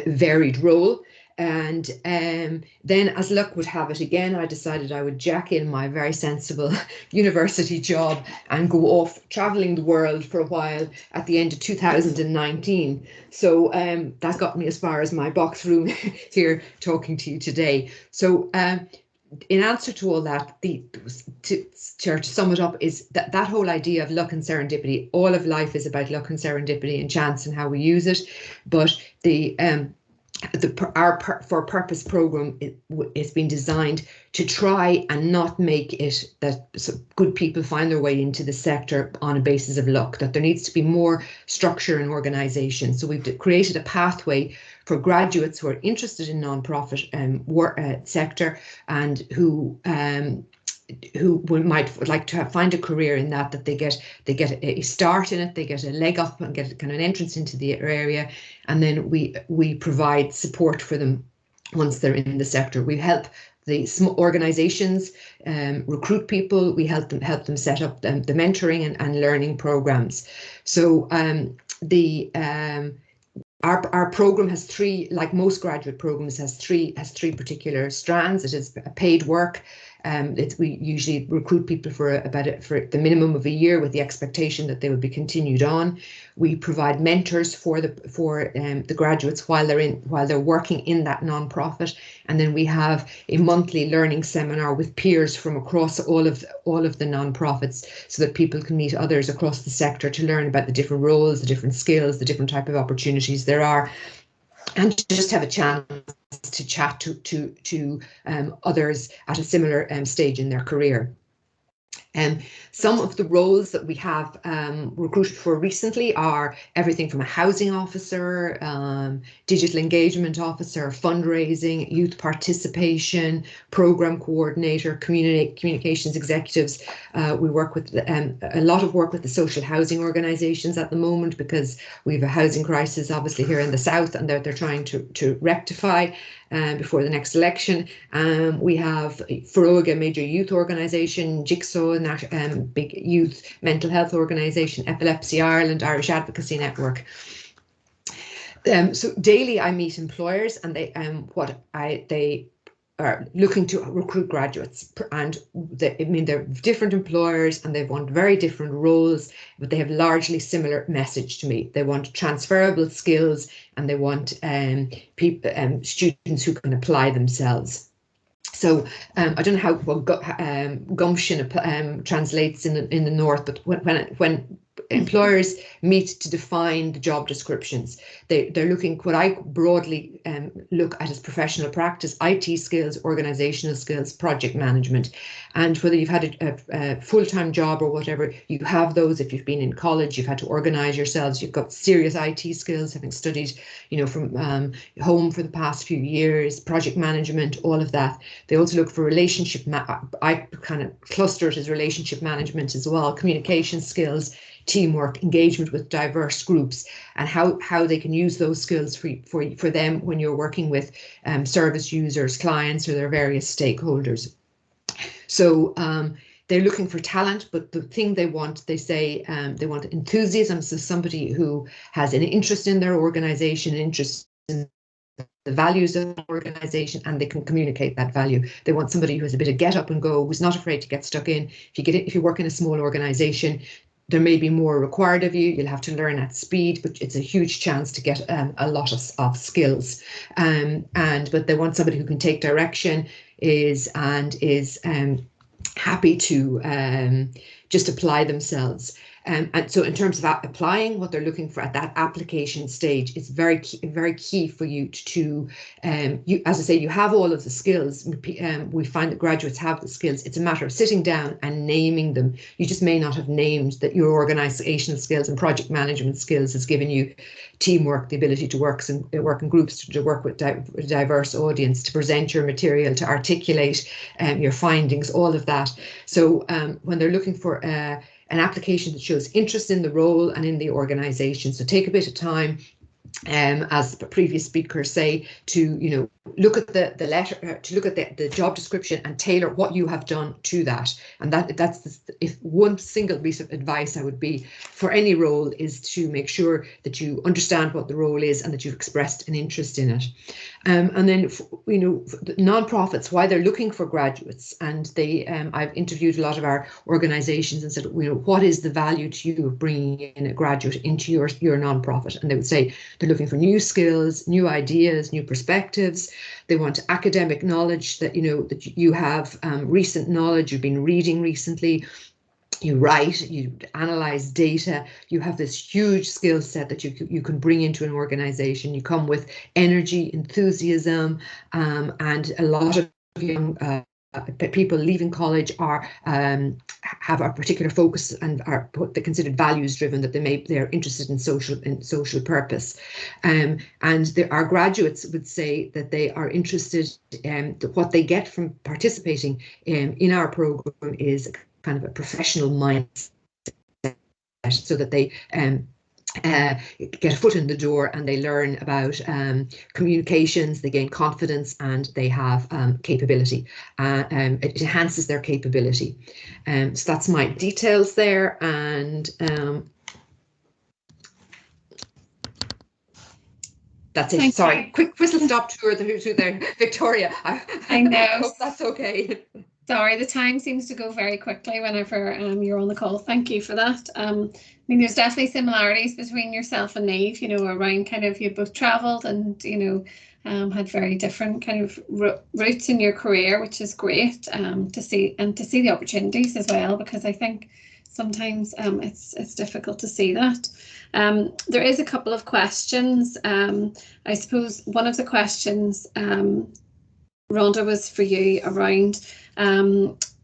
varied role. And then, as luck would have it, again, I decided I would jack in my very sensible university job and go off traveling the world for a while at the end of 2019. So that got me as far as my box room here talking to you today. So in answer to all that, to sum it up, is that whole idea of luck and serendipity. All of life is about luck and serendipity and chance and how we use it. But our For Purpose program is been designed to try and not make it that good people find their way into the sector on a basis of luck, that there needs to be more structure and organisation. So we've created a pathway for graduates who are interested in non-profit sector and who might like to find a career in that they get a start in it, they get a leg up and get kind of an entrance into the area, and then we provide support for them once they're in the sector. We help the small organizations recruit people. We help them set up the mentoring and learning programs. So our program has three, like most graduate programs, has three particular strands. It is paid work. We usually recruit people for the minimum of a year with the expectation that they will be continued on. We provide mentors for the graduates while they're working in that non-profit, and then we have a monthly learning seminar with peers from across all of the non-profits, so that people can meet others across the sector to learn about the different roles, the different skills, the different type of opportunities there are, and just have a chance to chat to others at a similar stage in their career. Some of the roles that we have recruited for recently are everything from a housing officer, digital engagement officer, fundraising, youth participation, program coordinator, communications executives. We work with a lot of work with the social housing organisations at the moment, because we have a housing crisis obviously here in the south, and they're trying to rectify before the next election. We have Feroga, major youth organisation, Jigsaw, big youth mental health organisation, Epilepsy Ireland, Irish Advocacy Network. So daily I meet employers, and they are looking to recruit graduates, and they're different employers and they want very different roles, but they have largely similar message to me. They want transferable skills, and they want students who can apply themselves. So I don't know how gumption translates in the north, but when employers meet to define the job descriptions. They're looking, what I broadly look at as professional practice, IT skills, organizational skills, project management. And whether you've had a full-time job or whatever, you have those. If you've been in college, you've had to organize yourselves, you've got serious IT skills, having studied, you know, from home for the past few years, project management, all of that. They also look for relationship, I kind of cluster it as relationship management as well, communication skills, teamwork, engagement with diverse groups, and how they can use those skills for them when you're working with service users, clients, or their various stakeholders. So they're looking for talent, but the thing they want, they say, they want enthusiasm. So somebody who has an interest in their organization, an interest in the values of the organization, and they can communicate that value. They want somebody who has a bit of get up and go, who's not afraid to get stuck in. If you work in a small organization, there may be more required of you. You'll have to learn at speed, but it's a huge chance to get a lot of skills. But they want somebody who can take direction, is happy to just apply themselves. And so in terms of applying, what they're looking for at that application stage, it's very key for you to, as I say, you have all of the skills. We find that graduates have the skills. It's a matter of sitting down and naming them. You just may not have named that your organizational skills and project management skills has given you teamwork, the ability to work in groups, to work with a diverse audience, to present your material, to articulate your findings, all of that. So when they're looking for an application that shows interest in the role and in the organization. So take a bit of time, as the previous speakers say, to look at the letter, to look at the job description and tailor what you have done to that. And that's if one single piece of advice I would be for any role is to make sure that you understand what the role is and that you've expressed an interest in it. And then non-profits, why they're looking for graduates, and I've interviewed a lot of our organizations and said, what is the value to you of bringing in a graduate into your non-profit? And they would say they're looking for new skills, new ideas, new perspectives. They want academic knowledge, that that you have recent knowledge, you've been reading recently. You write, you analyze data, you have this huge skill set that you can bring into an organization. You come with energy, enthusiasm, and a lot of young people leaving college have a particular focus and are what they considered values driven, that they're interested in social purpose. And our graduates would say that they are interested that what they get from participating in our program is kind of a professional mindset, so that they get a foot in the door and they learn about communications, they gain confidence, and they have capability. It enhances their capability. So that's my details there. And that's it. Thank Sorry, you. quick whistle stop tour through there, Victoria. I know. I hope that's okay. Sorry, the time seems to go very quickly whenever you're on the call. Thank you for that. I mean, there's definitely similarities between yourself and Neve, around kind of, you both travelled and, had very different kind of routes in your career, which is great to see the opportunities as well, because I think sometimes it's difficult to see that. There is a couple of questions. I suppose one of the questions, Rhonda, was for you around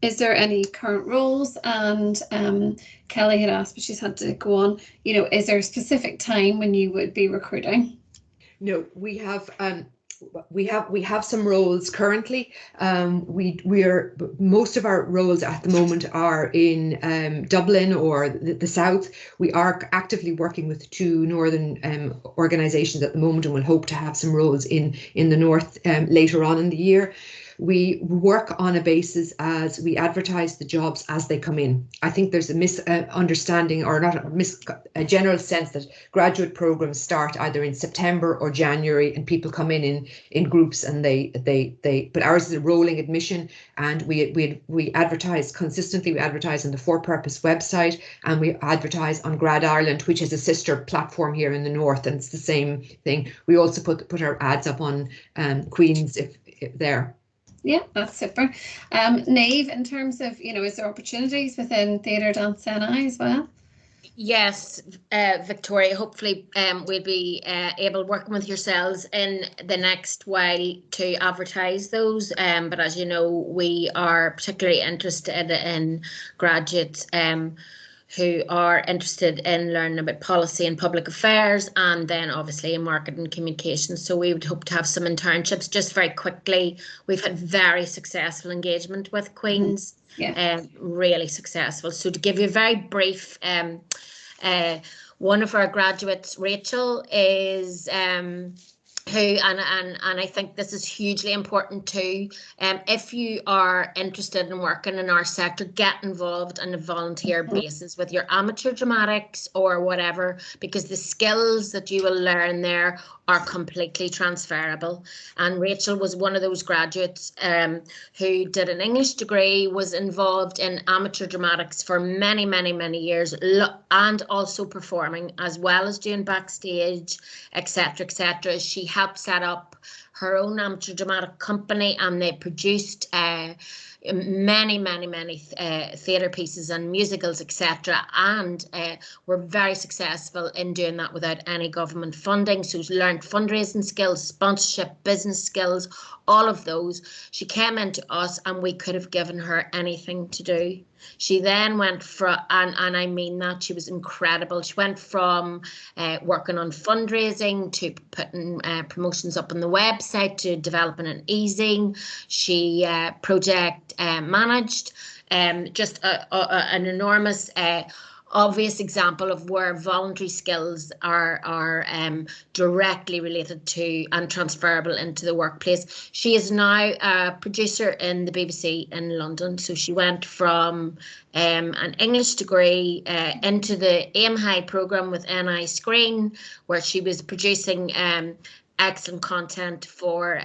is there any current roles? And Kelly had asked, but she's had to go on, is there a specific time when you would be recruiting? No, we have some roles currently. Most of our roles at the moment are in Dublin or the south. We are actively working with two northern organisations at the moment, and we'll hope to have some roles in the north later on in the year. We work on a basis as we advertise the jobs as they come in. I think there's a misunderstanding, or not a general sense, that graduate programs start either in September or January, and people come in groups, and but ours is a rolling admission, and we advertise consistently. We advertise on the For Purpose website, and we advertise on Grad Ireland, which is a sister platform here in the north, and it's the same thing. We also put our ads up on Queen's if there. Yeah, that's super. Neve, in terms of, is there opportunities within theatre, dance, NI as well? Yes, Victoria, hopefully we'll be able, working with yourselves in the next while, to advertise those. But as you know, we are particularly interested in graduates who are interested in learning about policy and public affairs, and then obviously in marketing and communications. So we would hope to have some internships. Just very quickly, we've had very successful engagement with Queen's. Yeah. Really successful. So to give you a very brief, one of our graduates, Rachel, is who, and I think this is hugely important too. If you are interested in working in our sector, get involved on a volunteer basis with your amateur dramatics or whatever, because the skills that you will learn there are completely transferable. And Rachel was one of those graduates who did an English degree, was involved in amateur dramatics for many, many, many years, and also performing, as well as doing backstage, etc., etc. She helped set up her own amateur dramatic company, and they produced many theatre pieces and musicals, etc., and were very successful in doing that without any government funding. So she learned fundraising skills, sponsorship, business skills, all of those. She came into us and we could have given her anything to do. She then went from, and I mean that, she was incredible. She went from working on fundraising to putting promotions up on the website to developing an easing. She project managed, just an enormous obvious example of where voluntary skills are directly related to and transferable into the workplace. She is now a producer in the BBC in London. So she went from an English degree into the Aim High programme with NI Screen, where she was producing excellent content for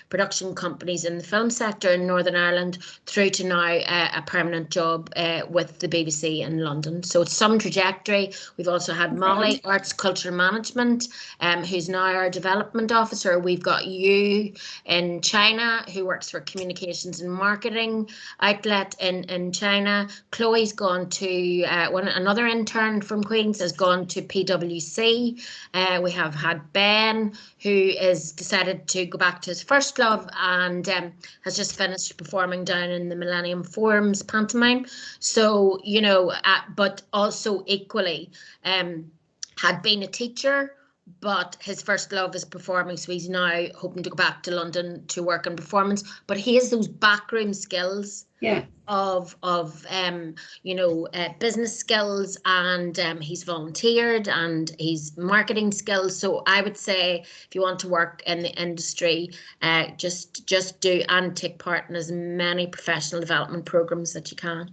production companies in the film sector in Northern Ireland, through to now a permanent job with the BBC in London. So it's some trajectory. We've also had Molly, Arts Culture Management, who's now our development officer. We've got you in China, who works for communications and marketing outlet in China. Chloe's gone to another intern from Queen's has gone to PwC. We have had Ben, who is decided to go back to his first love and has just finished performing down in the Millennium Forum's pantomime. So, you know, but also equally had been a teacher, but his first love is performing. So he's now hoping to go back to London to work on performance. But he has those backroom skills. Yeah. Of you know, business skills, and he's volunteered, and he's marketing skills. So I would say, if you want to work in the industry, just do and take part in as many professional development programs that you can.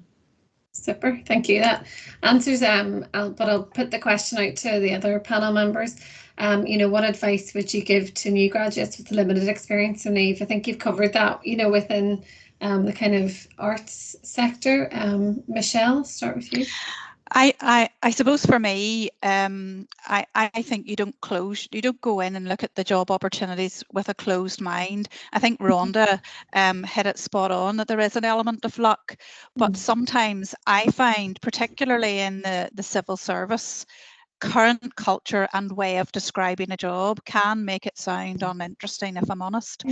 Super, thank you. That answers but I'll put the question out to the other panel members. You know, what advice would you give to new graduates with limited experience? So Niamh, I think you've covered that, you know, within the kind of arts sector. Michelle, start with you. I suppose for me, I think you don't go in and look at the job opportunities with a closed mind. I think Rhonda hit it spot on, that there is an element of luck, but sometimes I find, particularly in the civil service, current culture and way of describing a job can make it sound uninteresting, if I'm honest.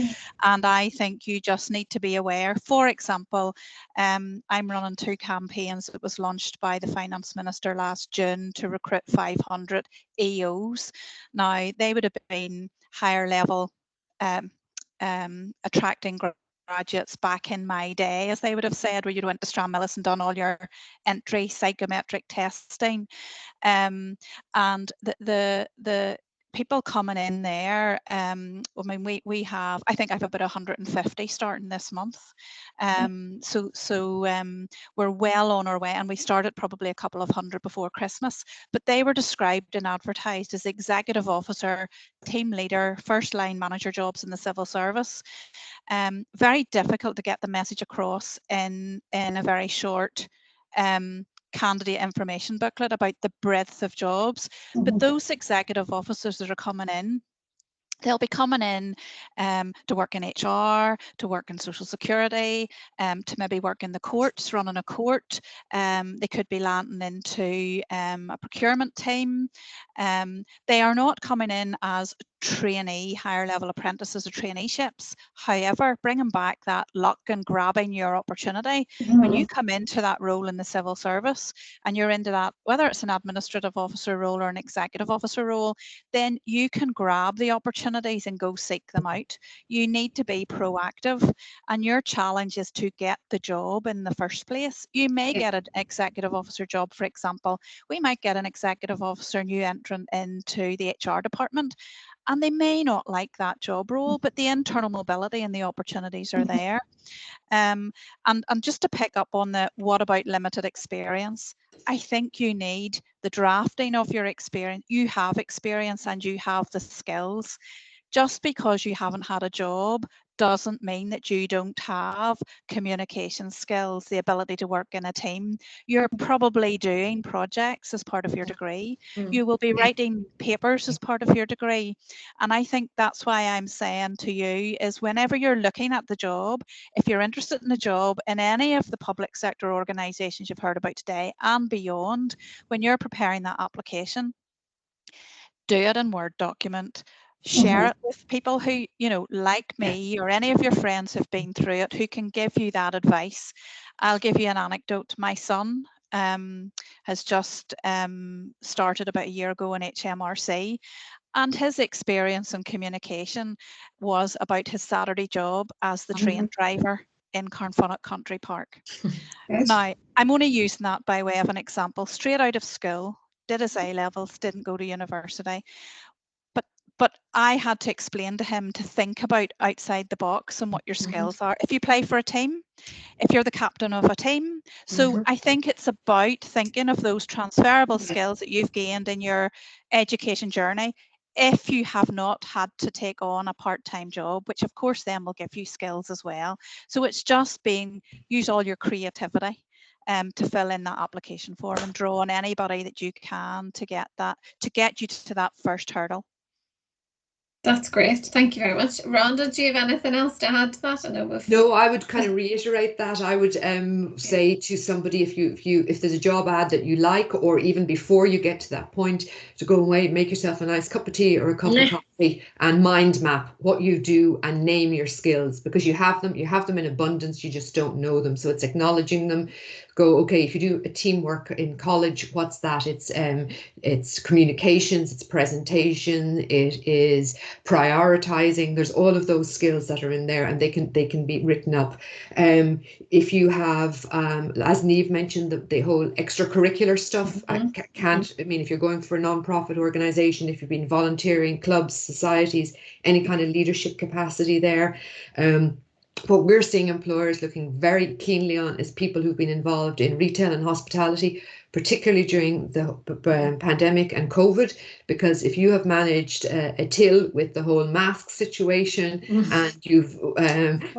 And I think you just need to be aware. For example, I'm running 2 campaigns that was launched by the Finance Minister last June to recruit 500 EOs. Now, they would have been higher level attracting graduates back in my day, as they would have said, where you'd went to Stranmillis and done all your entry psychometric testing. And the people coming in there, I mean, we have, I think I have about 150 starting this month. So we're well on our way, and we started probably a couple of hundred before Christmas, but they were described and advertised as executive officer, team leader, first line manager jobs in the civil service. Very difficult to get the message across in a very short candidate information booklet about the breadth of jobs. But those executive officers that are coming in, They'll be coming in to work in HR, to work in social security, to maybe work in the courts, running a court. They could be landing into a procurement team. They are not coming in as trainee, higher level apprentices or traineeships. However, bringing back that luck and grabbing your opportunity, when you come into that role in the civil service and you're into that, whether it's an administrative officer role or an executive officer role, then you can grab the opportunities and go seek them out. You need to be proactive, and your challenge is to get the job in the first place. You may get an executive officer job, for example. We might get an executive officer new entrant into the HR department, and they may not like that job role, but the internal mobility and the opportunities are there. And just to pick up on the what about limited experience, I think you need the drafting of your experience. You have experience and you have the skills. Just because you haven't had a job doesn't mean that you don't have communication skills, the ability to work in a team. You're probably doing projects as part of your degree. You will be writing papers as part of your degree. And I think that's why I'm saying to you is whenever you're looking at the job, if you're interested in a job in any of the public sector organisations you've heard about today and beyond, when you're preparing that application, do it in Word document. Share it with people who, you know, like me or any of your friends who've been through it, who can give you that advice. I'll give you an anecdote. My son has just started about a year ago in HMRC, and his experience in communication was about his Saturday job as the train driver in Carnfunnock Country Park. Now, I'm only using that by way of an example. Straight out of school, did his A-levels, didn't go to university. But I had to explain to him to think about outside the box and what your skills are. If you play for a team, if you're the captain of a team. So I think it's about thinking of those transferable skills that you've gained in your education journey. If you have not had to take on a part-time job, which of course then will give you skills as well. So it's just use all your creativity to fill in that application form and draw on anybody that you can to get you to that first hurdle. That's great. Thank you very much. Rhonda, do you have anything else to add to that? No, I would kind of reiterate that. I would say to somebody, if there's a job ad that you like, or even before you get to that point, to go away, make yourself a nice cup of tea or a cup of coffee and mind map what you do and name your skills, because you have them in abundance, you just don't know them. So it's acknowledging them. Go, okay, if you do a teamwork in college, what's that? It's communications, it's presentation, it is prioritizing. There's all of those skills that are in there, and they can be written up. If you have, as Niamh mentioned, the whole extracurricular stuff, I mean, if you're going for a non-profit organization, if you've been volunteering, clubs, societies, any kind of leadership capacity there. What we're seeing employers looking very keenly on is people who've been involved in retail and hospitality, particularly during the pandemic and COVID, because if you have managed a till with the whole mask situation and you've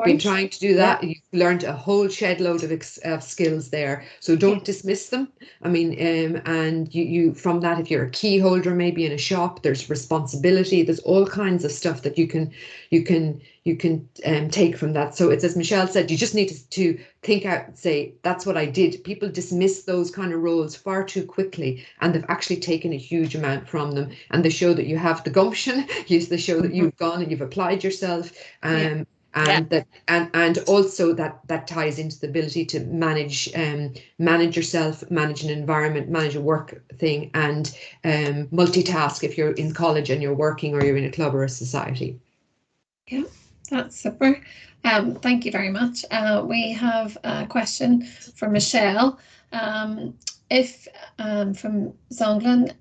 been trying to do that, you've learned a whole shed load of skills there. So don't dismiss them. I mean, and you from that, if you're a key holder maybe in a shop, there's responsibility. There's all kinds of stuff that you can take from that. So it's, as Michelle said, you just need to think out and say, that's what I did. People dismiss those kind of roles far too quickly, and they've actually taken a huge amount from them. And they show that you have the gumption. They show that you've gone and you've applied yourself. And also that ties into the ability to manage yourself, manage an environment, manage a work thing, and multitask if you're in college and you're working, or you're in a club or a society. Yeah, that's super. Thank you very much. We have a question from Michelle. From Zonglin,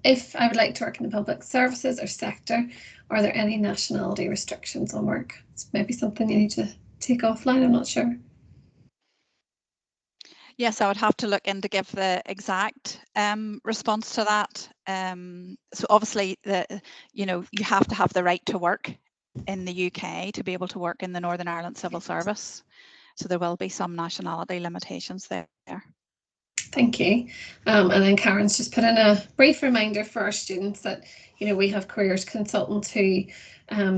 if I would like to work in the public services or sector, are there any nationality restrictions on work? It's maybe something you need to take offline, I'm not sure. Yes, I would have to look in to give the exact response to that. So obviously, you have to have the right to work in the UK to be able to work in the Northern Ireland Civil Service. So there will be some nationality limitations there. Thank you. And then Karen's just put in a brief reminder for our students that, you know, we have careers consultants who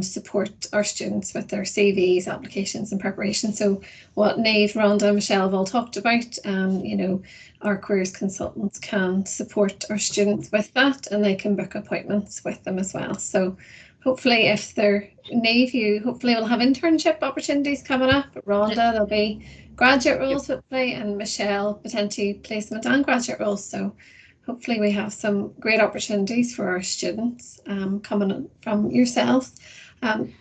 support our students with their CVs, applications and preparation. So what Niamh, Rhonda and Michelle have all talked about, you know, our careers consultants can support our students with that, and they can book appointments with them as well. So hopefully if they're Niamh, you hopefully will have internship opportunities coming up. Rhonda, there'll be graduate roles hopefully, and Michelle potentially placement and graduate roles. So hopefully we have some great opportunities for our students coming from yourselves.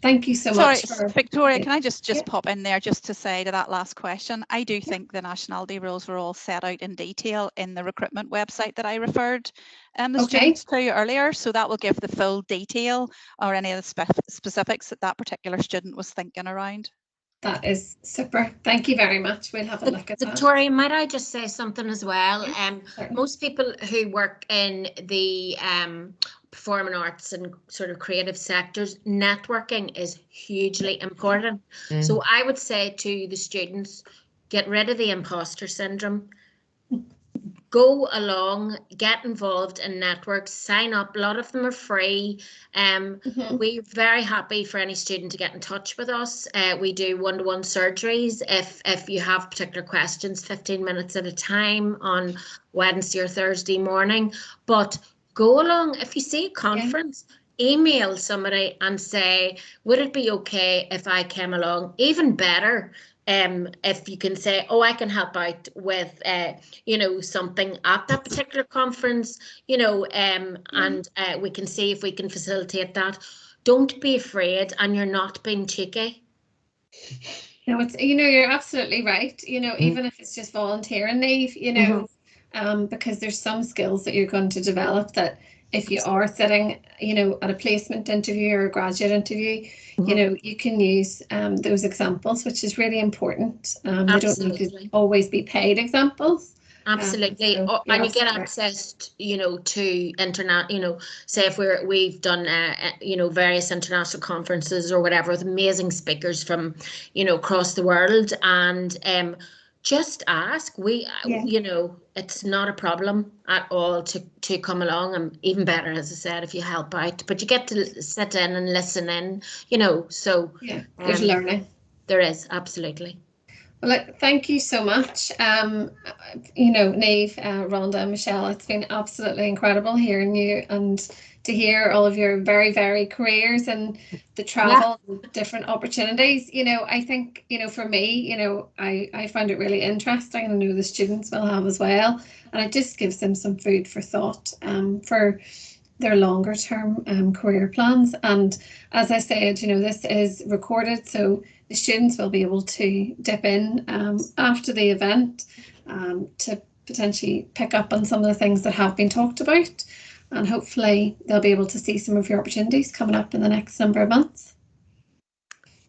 Thank you so much. Sorry, Victoria, can I just pop in there just to say to that last question, I do think the nationality rules were all set out in detail in the recruitment website that I referred the students to earlier, so that will give the full detail or any of the specifics that particular student was thinking around. That is super. Thank you very much. We'll have a look at that. Victoria, might I just say something as well? Most people who work in the performing arts and sort of creative sectors, networking is hugely important. So I would say to the students, get rid of the imposter syndrome. Go along, get involved in networks, sign up. A lot of them are free. We're very happy for any student to get in touch with us. We do one-to-one surgeries if you have particular questions, 15 minutes at a time on Wednesday or Thursday morning. But go along. If you see a conference, email somebody and say, would it be okay if I came along? Even better, if you can say, oh, I can help out with, you know, something at that particular conference, you know, and we can see if we can facilitate that. Don't be afraid, and you're not being cheeky. No, it's, you know, you're absolutely right. You know, even if it's just volunteering, Niamh, you know, because there's some skills that you're going to develop that if you are sitting, you know, at a placement interview or a graduate interview, you know, you can use those examples, which is really important. They don't need to always be paid examples. Absolutely. And you get access, you know, to internet, you know, say if we've done, you know, various international conferences or whatever with amazing speakers from, you know, across the world, and just ask. You know, it's not a problem at all to come along, and even better, as I said, if you help out, but you get to sit in and listen in, you know, so there's learning. There is, absolutely. Well, thank you so much. You know, Niamh, Rhonda and Michelle, it's been absolutely incredible hearing you and to hear all of your very varied careers and the travel and different opportunities. You know, I think, you know, for me, you know, I found it really interesting, and I know the students will have as well. And it just gives them some food for thought for their longer term career plans. And as I said, you know, this is recorded, so the students will be able to dip in after the event to potentially pick up on some of the things that have been talked about, and hopefully they'll be able to see some of your opportunities coming up in the next number of months.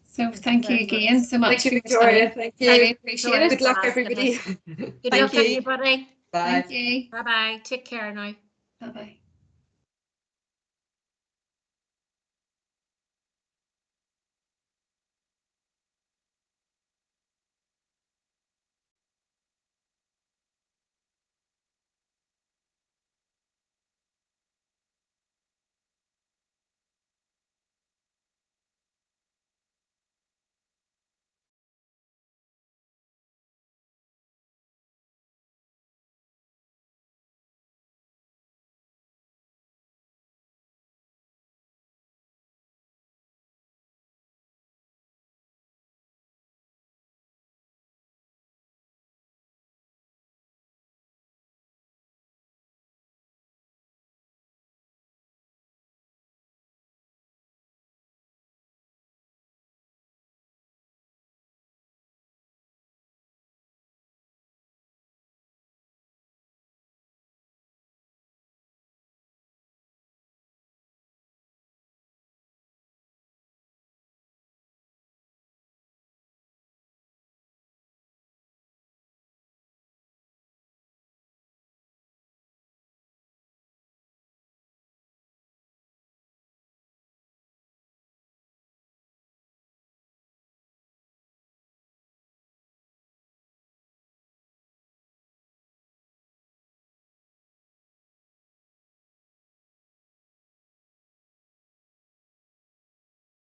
So thank you again so much. Thank you, Victoria. Thank you. I appreciate it. Good luck, everybody. Good luck, everybody. Bye. Thank you. Bye-bye. Take care now. Bye-bye.